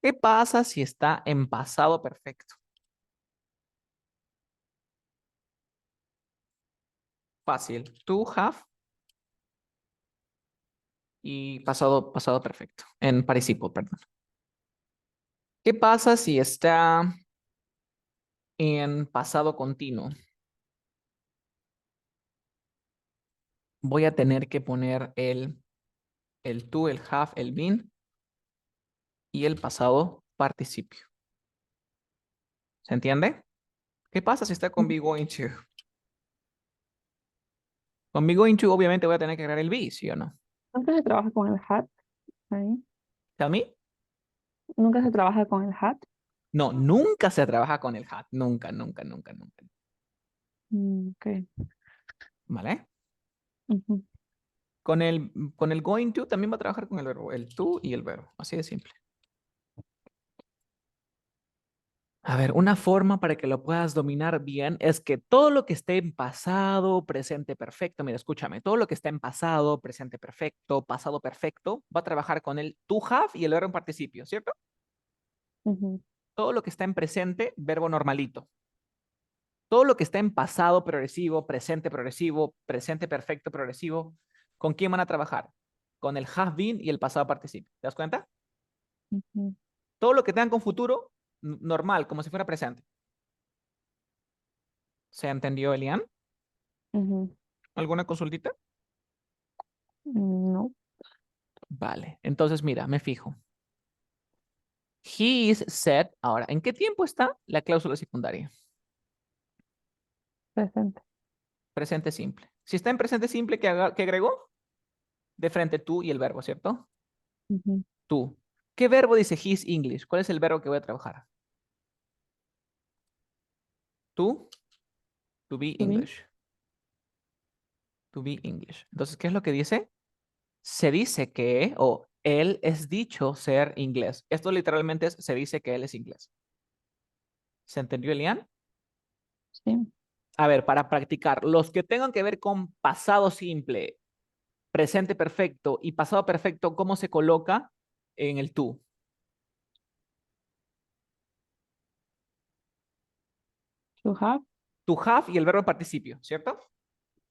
¿Qué pasa si está en pasado perfecto? Fácil. To have y pasado perfecto. En participo, perdón. ¿Qué pasa si está en pasado continuo? Voy a tener que poner el to, el have, el been y el pasado participio. ¿Se entiende? ¿Qué pasa si está con ujú. be going to? Con be going to obviamente voy a tener que agregar el be, ¿sí o no? Nunca se trabaja con el hat ahí. Tell me. Nunca se trabaja con el hat. No, nunca se trabaja con el had. Nunca, nunca, nunca, nunca. Ok. ¿Vale? Ujú. Con el going to también va a trabajar con el verbo, el to y el verbo. Así de simple. A ver, una forma para que lo puedas dominar bien es que todo lo que esté en pasado, presente perfecto, mira, escúchame, todo lo que está en pasado, presente perfecto, pasado perfecto, va a trabajar con el to have y el verbo en participio, ¿cierto? Ujú, Todo lo que está en presente, verbo normalito. Todo lo que está en pasado progresivo, presente perfecto progresivo, ¿con quién van a trabajar? Con el have been y el pasado participio. ¿Te das cuenta? ujú, Todo lo que tengan con futuro, normal, como si fuera presente. ¿Se entendió, Elian? ujú. ¿Alguna consultita? No, Vale, entonces mira, me fijo. He is said. Ahora, ¿en qué tiempo está la cláusula secundaria? presente. Presente simple. Si está en presente simple, ¿qué agregó? De frente tú y el verbo, ¿cierto? Ujú. Tú. ¿Qué verbo dice his English? ¿Cuál es el verbo que voy a trabajar? Tú, to be To be. English. To be English. Entonces, ¿qué es lo que dice? Se dice que, o él es dicho ser inglés. Esto literalmente es, se dice que él es inglés. ¿Se entendió, Elian? Sí. A ver, para practicar, los que tengan que ver con pasado simple, presente perfecto y pasado perfecto, ¿cómo se coloca en el tú? To have. To have y el verbo participio, ¿cierto?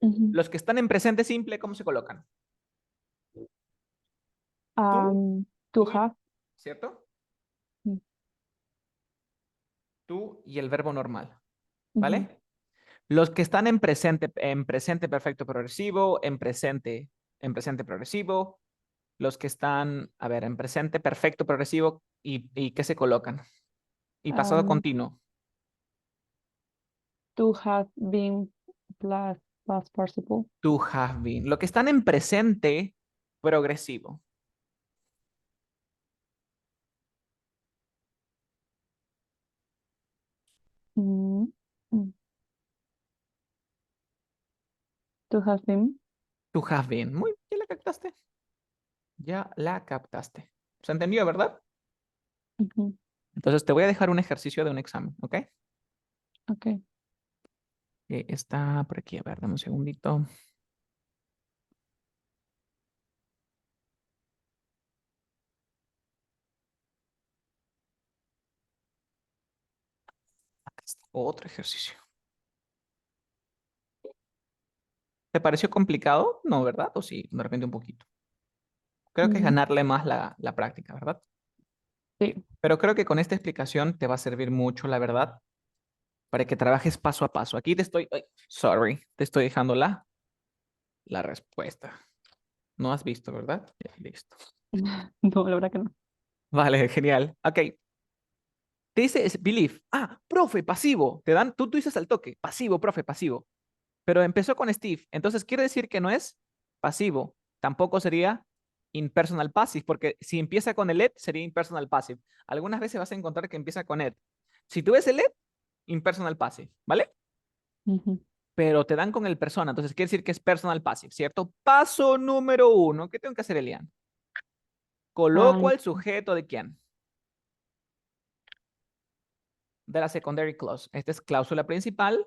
Ujú. Los que están en presente simple, ¿cómo se colocan? Tú, To tú, have. ¿cierto? Mm, Tú y el verbo normal, ujú. ¿vale? Los que están en presente perfecto progresivo, en presente progresivo, los que están, a ver, en presente perfecto progresivo y ¿qué se colocan? Y pasado Um, continuo. to have been plus. Past participle. To have been. Lo que están en presente progresivo. Mm, mm. To have been. To have been. Muy bien, la captaste. Ya la captaste. ¿Se entendió, verdad? Ujú. Entonces te voy a dejar un ejercicio de un examen, ¿ok? Ok. Está por aquí. A ver, dame un segundito. Acá está. Otro ejercicio. ¿Te pareció complicado? No, ¿verdad? O sí, de repente un poquito. Creo que es Mm, ganarle más la práctica, ¿verdad? sí. Pero creo que con esta explicación te va a servir mucho, la verdad, para que trabajes paso a paso. Aquí te estoy, ay, sorry, te estoy dejando la respuesta. No has visto, ¿verdad? Ya, listo. No, la verdad que no. Vale, genial. Ok. Te dice believe. Ah, profe, pasivo. Te dan, tú dices al toque, pasivo, profe, pasivo. Pero empezó con Steve. Entonces quiere decir que no es pasivo. Tampoco sería impersonal passive, porque si empieza con el it, sería impersonal passive. Algunas veces vas a encontrar que empieza con it. Si tú ves el it, impersonal passive, ¿vale? Ujú. Pero te dan con el persona, entonces quiere decir que es personal passive, ¿cierto? Paso número uno. ¿Qué tengo que hacer, Elian? Coloco Um, al sujeto de quién? De la secondary clause. Esta es cláusula principal,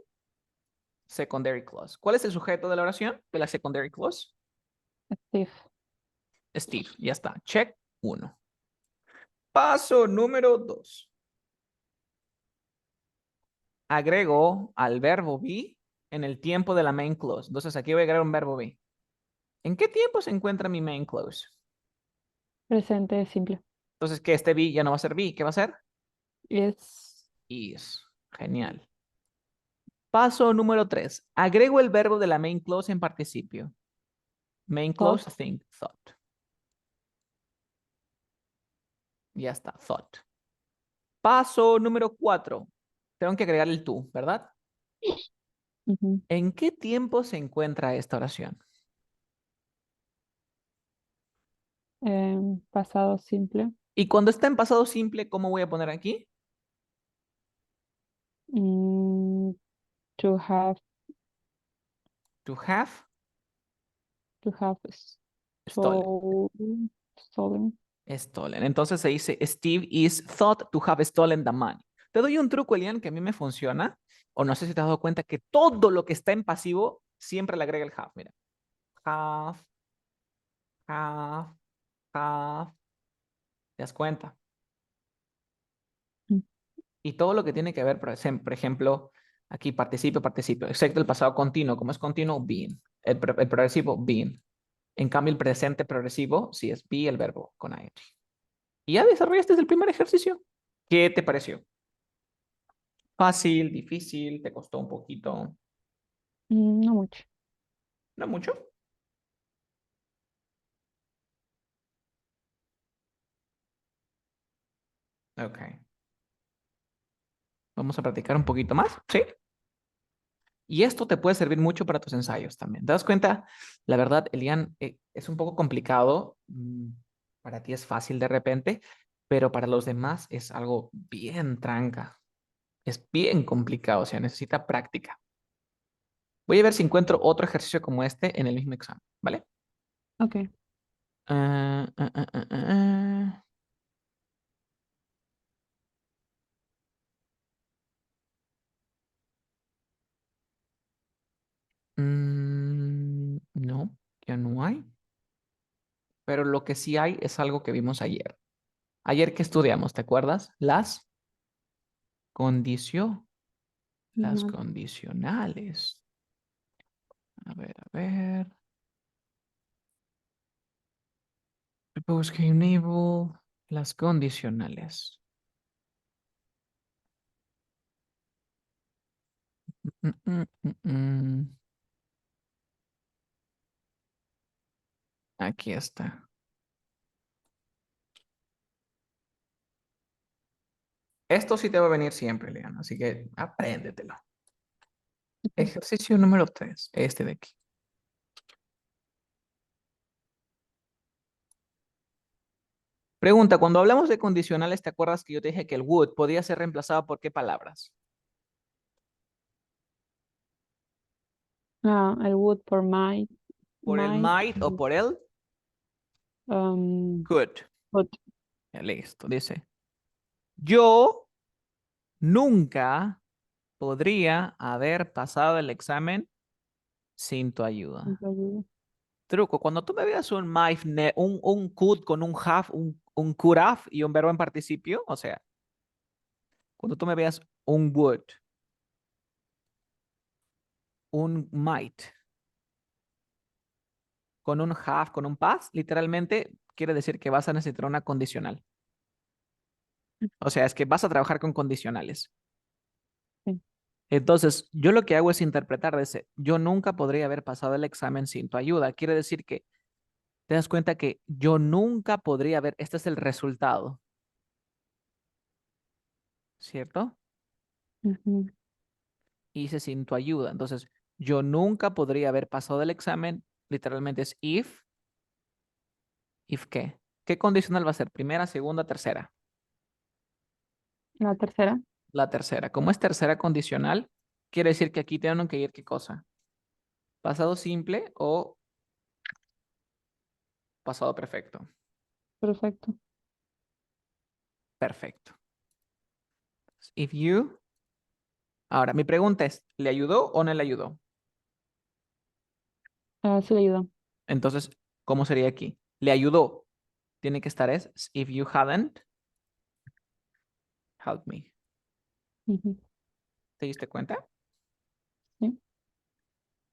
secondary clause. ¿Cuál es el sujeto de la oración de la secondary clause? Steve. Steve. Ya está. Check uno. Paso número dos. Agrego al verbo be en el tiempo de la main clause. Entonces aquí voy a agregar un verbo be. ¿En qué tiempo se encuentra mi main clause? Presente simple. Entonces que este be ya no va a ser be. ¿Qué va a ser? Es Is. Genial. Paso número 3. Agrego el verbo de la main clause en participio. Main clause, thought. think, thought. Ya está, thought. Paso número 4. Tengo que agregar el to, ¿verdad? Ujú. ¿En qué tiempo se encuentra esta oración? Pasado simple. Y cuando está en pasado simple, ¿cómo voy a poner aquí? Mm, to have. To have To have stolen. stolen. Stolen. Entonces se dice, Steve is thought to have stolen the money. Te doy un truco, Elian, que a mí me funciona. O no sé si te has dado cuenta que todo lo que está en pasivo siempre le agrega el have. Mira, have, have, have. ¿Te das cuenta? Mm, Y todo lo que tiene que ver, por ejemplo, aquí participio, participio, excepto el pasado continuo. ¿Cómo es continuo? Been. El progresivo, been. En cambio, el presente progresivo, sí es be el verbo con ing. Y ya desarrollaste el primer ejercicio. ¿Qué te pareció? ¿Fácil, difícil? ¿Te costó un poquito? no mucho. ¿No mucho? Ok. Vamos a practicar un poquito más. ¿Sí? Y esto te puede servir mucho para tus ensayos también. ¿Te das cuenta? La verdad, Elian, es un poco complicado. Para ti es fácil de repente, pero para los demás es algo bien tranca. Es bien complicado, o sea, necesita práctica. Voy a ver si encuentro otro ejercicio como este en el mismo examen, ¿vale? Ok. Ah, ah, ah, ah, ah. No, ya no hay. Pero lo que sí hay es algo que vimos ayer. Ayer que estudiamos, ¿te acuerdas? Condicio, las Mal. condicionales. A ver, a ver. Propose que enable, las condicionales. Mm, mm, mm, mm. Aquí está. Esto sí te va a venir siempre, Leon, así que apréndetelo. Ok. Ejercicio número 3, este de aquí. Pregunta, cuando hablamos de condicionales, ¿te acuerdas que yo te dije que el would podía ser reemplazado por qué palabras? Ah, I would por might, ¿Por el might, might o por el um, could? would. Ya, listo, dice. Yo nunca podría haber pasado el examen sin tu ayuda. Truco, cuando tú me veas un might, un could con un have, un could have y un verbo en participio, o sea, cuando tú me veas un would, un might, con un have, con un past, literalmente quiere decir que vas a necesitar una condicional. O sea, es que vas a trabajar con condicionales. Sí. Entonces, yo lo que hago es interpretar de ese, yo nunca podría haber pasado el examen sin tu ayuda. Quiere decir que te das cuenta que yo nunca podría haber, este es el resultado, ¿cierto? Ujú. Hice sin tu ayuda. Entonces, yo nunca podría haber pasado el examen. Literalmente es if qué. ¿Qué condicional va a ser? Primera, segunda, tercera. La tercera. La tercera. Como es tercera condicional, quiere decir que aquí tienen que ir qué cosa. Pasado simple o pasado perfecto. Perfecto. Perfecto. If you. Ahora, mi pregunta es, ¿le ayudó o no le ayudó? Ah, sí le ayudó. Entonces, ¿cómo sería aquí? Le ayudó. Tiene que estar es, if you hadn't helped me. Ujú. ¿Te diste cuenta? Sí.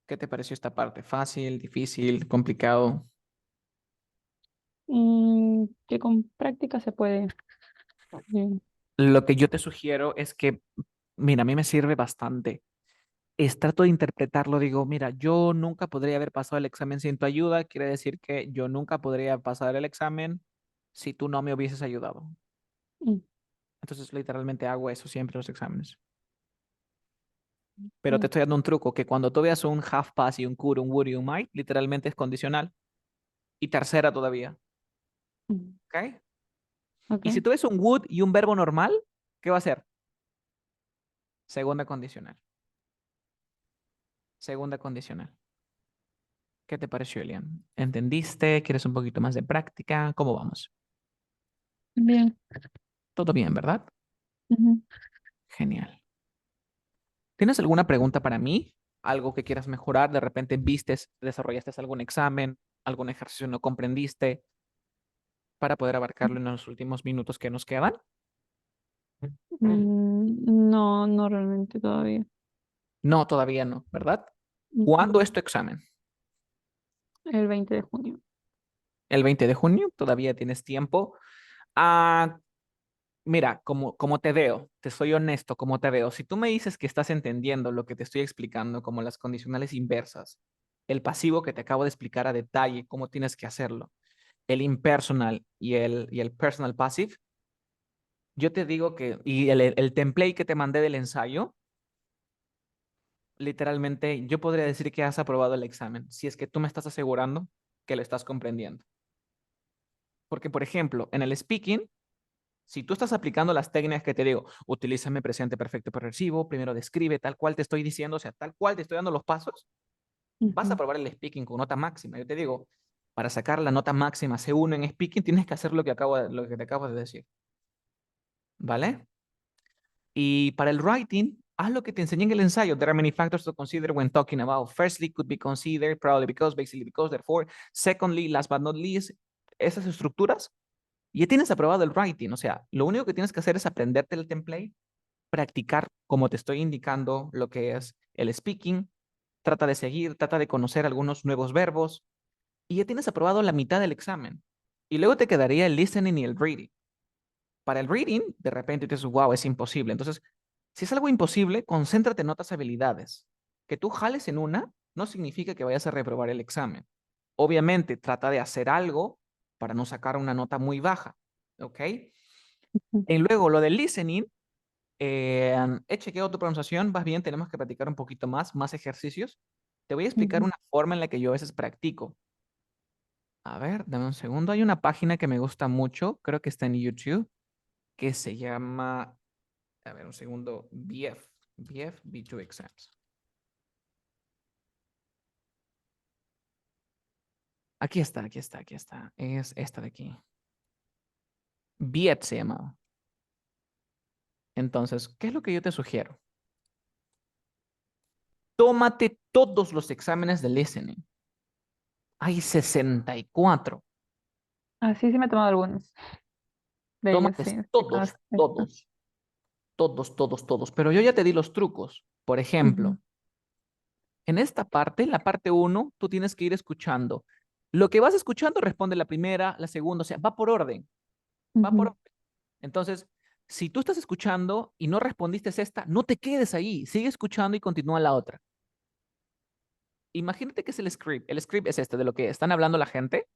¿Qué te pareció esta parte? ¿Fácil, difícil, complicado? Que con práctica se puede. Bien. Lo que yo te sugiero es que, mira, a mí me sirve bastante. Trato de interpretarlo, digo, mira, yo nunca podría haber pasado el examen sin tu ayuda, quiere decir que yo nunca podría pasar el examen si tú no me hubieses ayudado. Mm, Entonces, literalmente hago eso siempre en los exámenes. Pero te mm, estoy dando un truco, que cuando tú veas un half pass y un could, un would y un might, literalmente es condicional. Y tercera todavía, mm. ¿ok? Ok. Y si tú ves un would y un verbo normal, ¿qué va a ser? Segunda condicional. Segunda condicional. ¿Qué te pareció, Elian? ¿Entendiste? ¿Quieres un poquito más de práctica? ¿Cómo vamos? Bien. Todo bien, ¿verdad? Ujú. Genial. ¿Tienes alguna pregunta para mí? ¿Algo que quieras mejorar? ¿De repente vistes, desarrollaste algún examen, algún ejercicio no comprendiste para poder abarcarlo en los últimos minutos que nos quedan? No, no realmente todavía. No, todavía no, ¿verdad? Ujú. ¿Cuándo es tu examen? El 20 de junio. ¿El 20 de junio? Todavía tienes tiempo. Ah, mira, como te veo, te soy honesto, como te veo. Si tú me dices que estás entendiendo lo que te estoy explicando, como las condicionales inversas, el pasivo que te acabo de explicar a detalle, cómo tienes que hacerlo, el impersonal y el personal passive, yo te digo que, y el template que te mandé del ensayo, literalmente yo podría decir que has aprobado el examen, si es que tú me estás asegurando que lo estás comprendiendo. Porque, por ejemplo, en el speaking, si tú estás aplicando las técnicas que te digo, utilízame presente perfecto progresivo, primero describe tal cual te estoy diciendo, o sea, tal cual te estoy dando los pasos, vas a Ujú. probar el speaking con nota máxima. Yo te digo, para sacar la nota máxima C1 en speaking, tienes que hacer lo que te acabo de decir, ¿vale? Y para el writing, haz lo que te enseñé en el ensayo. There are many factors to consider when talking about. Firstly, could be considered, probably because, basically because, therefore. Secondly, last but not least, esas estructuras, ya tienes aprobado el writing. O sea, lo único que tienes que hacer es aprenderte el template, practicar como te estoy indicando lo que es el speaking, trata de seguir, trata de conocer algunos nuevos verbos y ya tienes aprobado la mitad del examen. Y luego te quedaría el listening y el reading. Para el reading, de repente dices, wow, es imposible. Entonces, si es algo imposible, concéntrate en otras habilidades. Que tú jales en una no significa que vayas a reprobar el examen. Obviamente, trata de hacer algo para no sacar una nota muy baja, ¿ok? Ujú. Y luego lo del listening, He chequeado tu pronunciación, vas bien, tenemos que practicar un poquito más ejercicios. Te voy a explicar Ujú, una forma en la que yo a veces practico. A ver, dame un segundo. Hay una página que me gusta mucho, creo que está en YouTube, que se llama, a ver, un segundo, BF B2 Exams. Aquí está, aquí está, aquí está. Es esta de aquí. BF se llama. Entonces, ¿qué es lo que yo te sugiero? Tómate todos los exámenes de listening. Hay 64. así sí me he tomado algunos de ellos, Tómate sí. Sí todos, conozco. todos, todos, todos, todos. Pero yo ya te di los trucos. Por ejemplo, Ujú, en esta parte, en la parte uno, tú tienes que ir escuchando. Lo que vas escuchando responde la primera, la segunda, o sea, va por orden, va por ujú, orden. Entonces, si tú estás escuchando y no respondiste esta, no te quedes ahí, sigue escuchando y continúa la otra. Imagínate que es el script. El script es este de lo que están hablando la gente.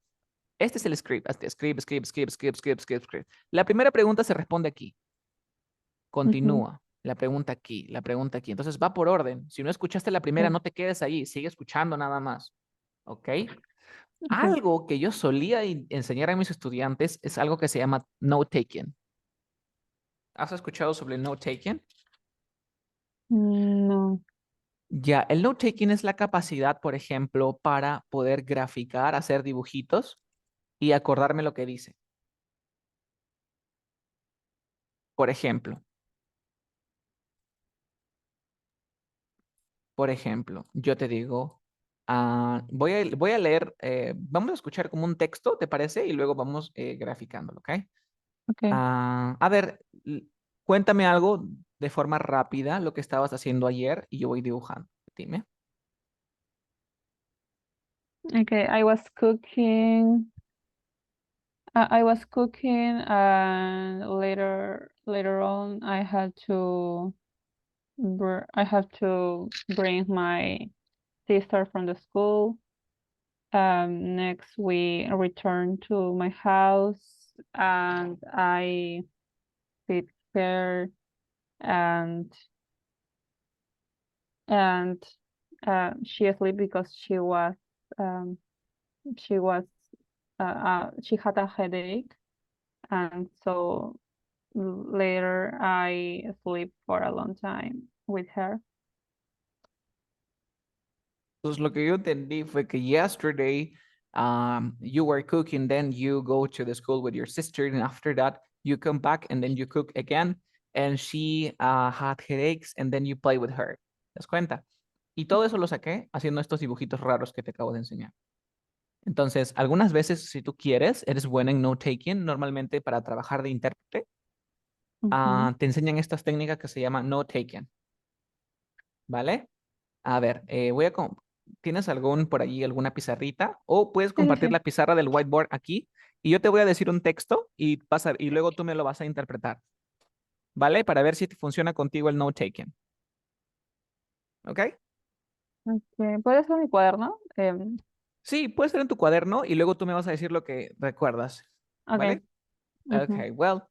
Este es el script. Script. La primera pregunta se responde aquí. ujú. Continúa. La pregunta aquí, la pregunta aquí. Entonces va por orden. Si no escuchaste la primera, Sí, no te quedes ahí. Sigue escuchando nada más. ¿Ok? ok. Algo que yo solía enseñar a mis estudiantes es algo que se llama note-taking. ¿Has escuchado sobre el note-taking? No, Ya, el note-taking es la capacidad, por ejemplo, para poder graficar, hacer dibujitos y acordarme lo que dice. Por ejemplo, yo te digo, voy a leer, vamos a escuchar como un texto, ¿te parece? Y luego vamos graficándolo, ¿ok? ok. A ver, cuéntame algo de forma rápida, lo que estabas haciendo ayer y yo voy dibujando. Dime. Okay, I was cooking, and later on, I had to bring my sister from the school. Next, we returned to my house, and I feed her, and and she asleep because um, she was she had a headache, and so later I sleep for a long time with her. Entonces, lo que yo entendí fue que yesterday you were cooking, then you go to the school with your sister, and after that you come back and then you cook again, and she had headaches, and then you play with her. ¿Te das cuenta? Y todo eso lo saqué haciendo estos dibujitos raros que te acabo de enseñar. Entonces, algunas veces, si tú quieres, eres buena en note-taking, normalmente para trabajar de intérprete, Ujú. te enseñan estas técnicas que se llaman note-taking, ¿vale? A ver, ¿tienes algún por allí, alguna pizarrita? O puedes Sí, sí, compartir sí. la pizarra del whiteboard aquí y yo te voy a decir un texto y luego tú me lo vas a interpretar, ¿vale? Para ver si te funciona contigo el note-taking, ¿ok? Okay. ¿Puede ser mi cuaderno? Sí, puede ser en tu cuaderno y luego tú me vas a decir lo que recuerdas, Okay. ¿vale? Ujú, Okay, well,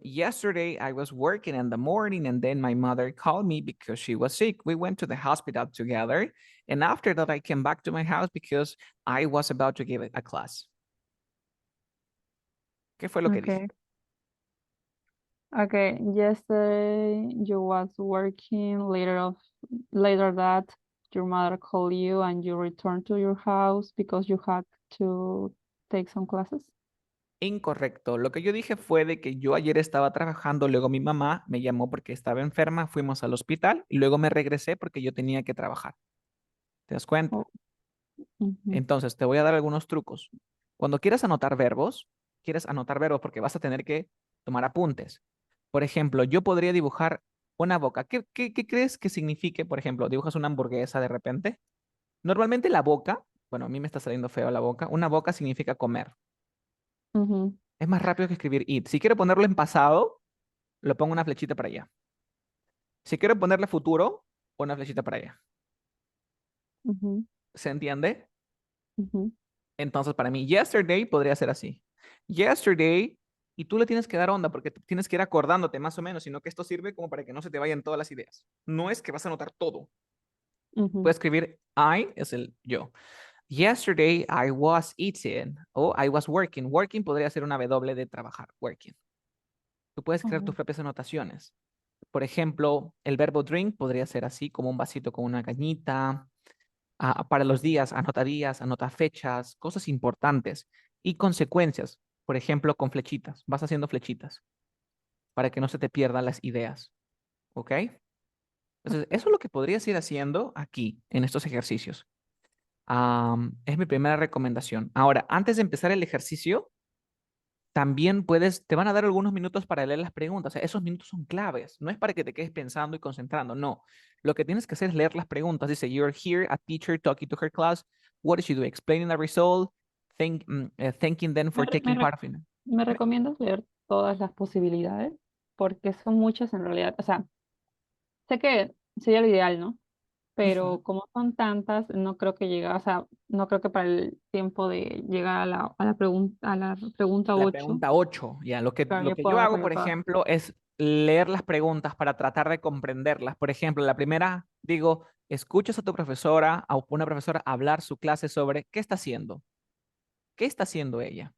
yesterday I was working in the morning and then my mother called me because she was sick. We went to the hospital together. And after that, I came back to my house because I was about to give a class. ¿Qué fue lo que dije? okay. Okay. Yesterday you was working. Later that your mother called you and you returned to your house because you had to take some classes. Incorrecto. Lo que yo dije fue de que yo ayer estaba trabajando, luego mi mamá me llamó porque estaba enferma, fuimos al hospital y luego me regresé porque yo tenía que trabajar. ¿Te das cuenta? Oh, ujú, Entonces, te voy a dar algunos trucos. Cuando quieres anotar verbos porque vas a tener que tomar apuntes. Por ejemplo, yo podría dibujar una boca. ¿Qué crees que signifique, por ejemplo, dibujas una hamburguesa de repente? Normalmente la boca, bueno, a mí me está saliendo feo la boca, una boca significa comer. ujú, Es más rápido que escribir eat. Si quiero ponerlo en pasado, lo pongo una flechita para allá. Si quiero ponerle futuro, una flechita para allá. ujú, ¿Se entiende? ujú. Entonces, para mí, yesterday podría ser así. Yesterday y tú le tienes que dar onda porque tienes que ir acordándote más o menos, sino que esto sirve como para que no se te vayan todas las ideas. No es que vas a anotar todo. Ujú, Puedes escribir I es el yo. Yesterday I was eating o I was working. Working podría ser una W de trabajar, working. Tú puedes crear tus ujú, propias anotaciones. Por ejemplo, el verbo drink podría ser así, como un vasito con una cañita. Para los días, anota fechas, cosas importantes y consecuencias. Por ejemplo, con flechitas. Vas haciendo flechitas para que no se te pierdan las ideas. ¿Ok? Entonces, eso es lo que podrías ir haciendo aquí, en estos ejercicios. Es mi primera recomendación. Ahora, antes de empezar el ejercicio, también te van a dar algunos minutos para leer las preguntas. O sea, esos minutos son claves. No es para que te quedes pensando y concentrando, no. Lo que tienes que hacer es leer las preguntas. Dice, you're here, a teacher talking to her class. What is she doing? Explaining the result. Thanking them Me, for re- me taking re- part of it. ¿Me Dime. recomiendas leer todas las posibilidades? Porque son muchas en realidad. O sea, sé que sería lo ideal, ¿no? Ujú. Pero como son tantas, no creo que llegue, o sea, no creo que para el tiempo de llegar a la pregunta La 8, pregunta 8, ya, claro, lo yo que yo puedo hago, responder por todas. ejemplo, es leer las preguntas para tratar de comprenderlas. Por ejemplo, la primera, digo, escuchas a tu profesora, a una profesora hablar su clase sobre qué está haciendo. ¿Qué está haciendo ella?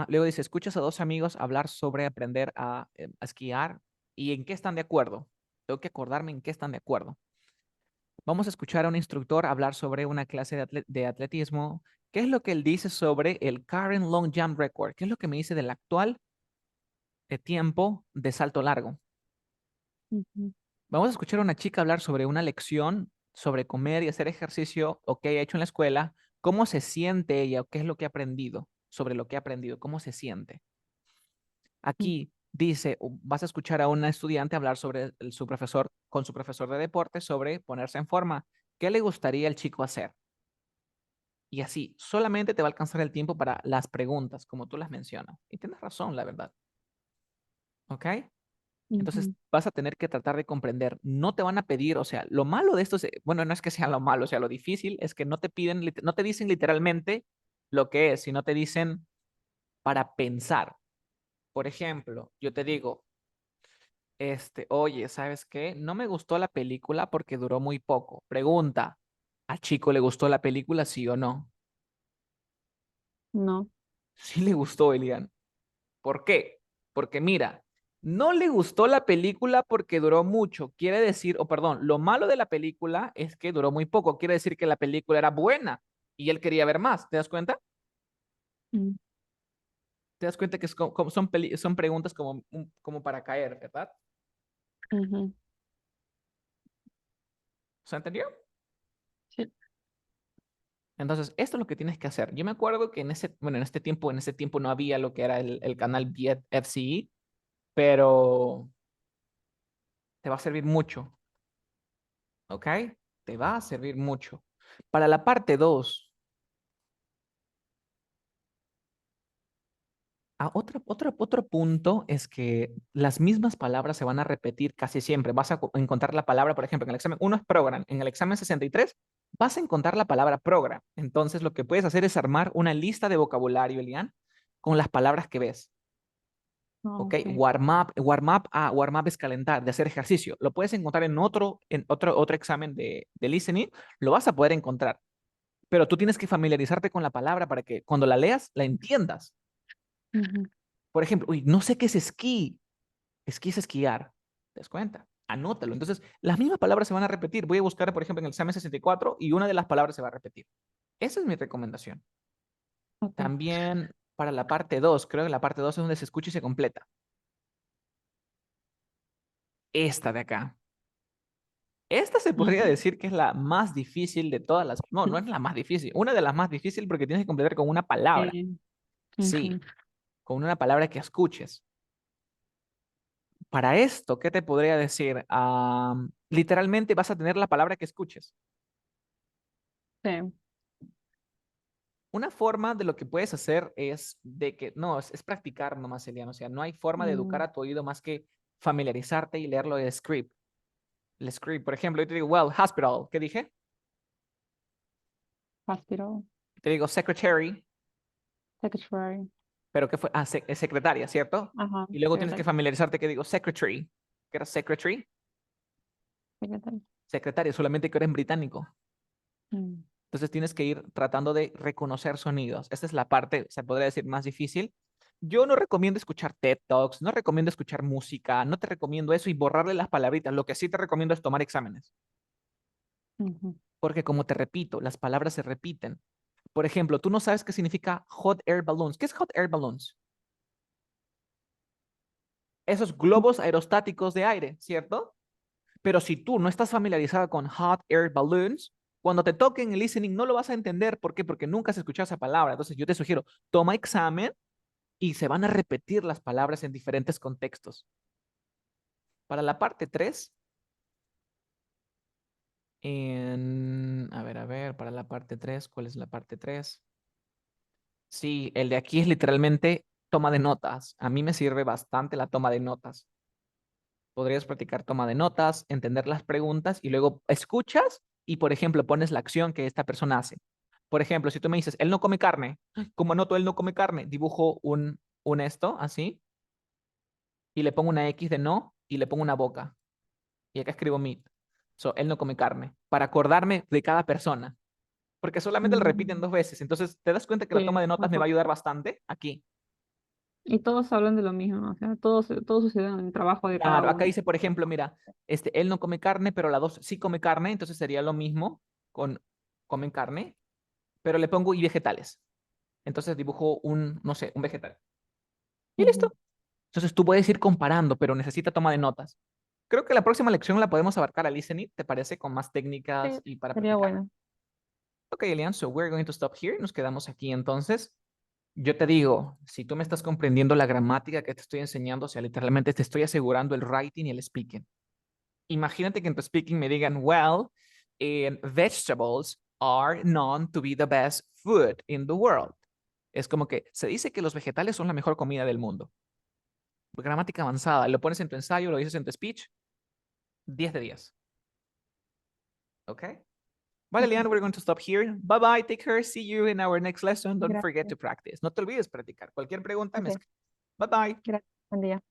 Luego dice, escuchas a dos amigos hablar sobre aprender a esquiar y en qué están de acuerdo. Tengo que acordarme en qué están de acuerdo. Vamos a escuchar a un instructor hablar sobre una clase de atletismo. ¿Qué es lo que él dice sobre el current long jump record? ¿Qué es lo que me dice del actual tiempo de salto largo? Ujú, Vamos a escuchar a una chica hablar sobre una lección sobre comer y hacer ejercicio o qué ha hecho en la escuela, cómo se siente ella o qué es lo que ha aprendido sobre lo que ha aprendido, cómo se siente. ujú, Aquí dice, vas a escuchar a una estudiante hablar sobre su profesor, con su profesor de deporte, sobre ponerse en forma. ¿Qué le gustaría al chico hacer? Y así, solamente te va a alcanzar el tiempo para las preguntas, como tú las mencionas. Y tienes razón, la verdad. ¿Ok? Entonces ujú. vas a tener que tratar de comprender. No te van a pedir, o sea, lo malo de esto es, bueno, no es que sea lo malo, o sea, lo difícil es que no te piden, no te dicen literalmente lo que es, sino te dicen para pensar. Por ejemplo, yo te digo, oye, ¿sabes qué? No me gustó la película porque duró muy poco. Pregunta, ¿al chico le gustó la película, sí o no? No. Sí le gustó, Elian. ¿Por qué? Porque mira, no le gustó la película porque duró mucho. Quiere decir, o perdón, lo malo de la película es que duró muy poco. Quiere decir que la película era buena y él quería ver más. ¿Te das cuenta? Mm, ¿Te das cuenta que son preguntas como, como para caer, ¿verdad? ujú, ¿Se entendió? sí. Entonces, esto es lo que tienes que hacer. Yo me acuerdo que bueno, en ese tiempo no había lo que era el canal FCE, pero te va a servir mucho, ¿ok? Te va a servir mucho. Para la parte 2, otro punto es que las mismas palabras se van a repetir casi siempre. Vas a encontrar la palabra, por ejemplo, en el examen 1 es program, en el examen 63 vas a encontrar la palabra program. Entonces, lo que puedes hacer es armar una lista de vocabulario, Elian, con las palabras que ves. Ah, ¿Ok? ok. Warm up es calentar, de hacer ejercicio. Lo puedes encontrar en otro examen de listening, lo vas a poder encontrar. Pero tú tienes que familiarizarte con la palabra para que cuando la leas, la entiendas. Ujú, Por ejemplo, uy, no sé qué es esquí. Esquí es esquiar. ¿Te das cuenta? Anótalo. Entonces, las mismas palabras se van a repetir. Voy a buscar, por ejemplo, en el examen 64 y una de las palabras se va a repetir. Esa es mi recomendación. ok. También para la parte 2, creo que la parte 2 es donde se escucha y se completa. Esta de acá. Esta se podría Ujú, decir que es la más difícil de todas las. No, no es la más difícil. Una de las más difíciles porque tienes que completar con una palabra. eh, ujú, Sí, con una palabra que escuches. Para esto, ¿qué te podría decir? Literalmente vas a tener la palabra que escuches. sí. Una forma de lo que puedes hacer es de que, no, es practicar nomás, Eliano. O sea, no hay forma de educar Mm, a tu oído más que familiarizarte y leerlo de script. El script, por ejemplo, yo te digo, well, hospital. ¿Qué dije? hospital, Te digo secretary, secretary. Pero ¿qué fue? Ah, secretaria, ¿cierto? Ajá, Y luego tienes que secretaria. familiarizarte que digo secretary. ¿Qué era secretary? Secretaria. Secretaria, solamente que ahora en británico. Mm. Entonces tienes que ir tratando de reconocer sonidos. Esta es la parte, se podría decir, más difícil. Yo no recomiendo escuchar TED Talks, no recomiendo escuchar música, no te recomiendo eso y borrarle las palabritas. Lo que sí te recomiendo es tomar exámenes. Ujú. Porque como te repito, las palabras se repiten. Por ejemplo, tú no sabes qué significa hot air balloons. ¿Qué es hot air balloons? Esos globos aerostáticos de aire, ¿cierto? Pero si tú no estás familiarizado con hot air balloons, cuando te toquen el listening no lo vas a entender. ¿Por qué? Porque nunca has escuchado esa palabra. Entonces yo te sugiero, toma examen y se van a repetir las palabras en diferentes contextos. Para la parte 3, a ver, para la parte 3, ¿cuál es la parte 3? Sí, el de aquí es literalmente toma de notas. A mí me sirve bastante la toma de notas. Podrías practicar toma de notas, entender las preguntas y luego escuchas y, por ejemplo, pones la acción que esta persona hace. Por ejemplo, si tú me dices, él no come carne, ¿cómo anoto él no come carne? Dibujo un esto así y le pongo una X de no y le pongo una boca. Y acá escribo meat. So, él no come carne. Para acordarme de cada persona. Porque solamente lo repiten Mm. 2 veces. Entonces, ¿te das cuenta que la Sí, toma de notas me va a mejor. ayudar bastante? Aquí. Y todos hablan de lo mismo, o sea, todo sucede en el trabajo de cada Claro, acá uno. dice, por ejemplo, mira, él no come carne, pero la dos sí come carne, entonces sería lo mismo con comen carne, pero le pongo y vegetales. Entonces dibujo no sé, un vegetal. Y Ujú. listo. Entonces tú puedes ir comparando, pero necesita toma de notas. Creo que la próxima lección la podemos abarcar al listening, ¿te parece? Con más técnicas Sí, y para sería practicar. bueno. Ok, Elian, so we're going to stop here. Nos quedamos aquí entonces. Yo te digo, si tú me estás comprendiendo la gramática que te estoy enseñando, o sea, literalmente te estoy asegurando el writing y el speaking. Imagínate que en tu speaking me digan, well, vegetables are known to be the best food in the world. Es como que se dice que los vegetales son la mejor comida del mundo. Gramática avanzada, lo pones en tu ensayo, lo dices en tu speech, 10 de 10. ¿Ok? Vale, Ok, Leanne, we're going to stop here. Bye bye, take care, see you in our next lesson. Don't forget gracias. to practice. No te olvides practicar. Cualquier pregunta me Ok, escribes. Bye bye. gracias. Buen día.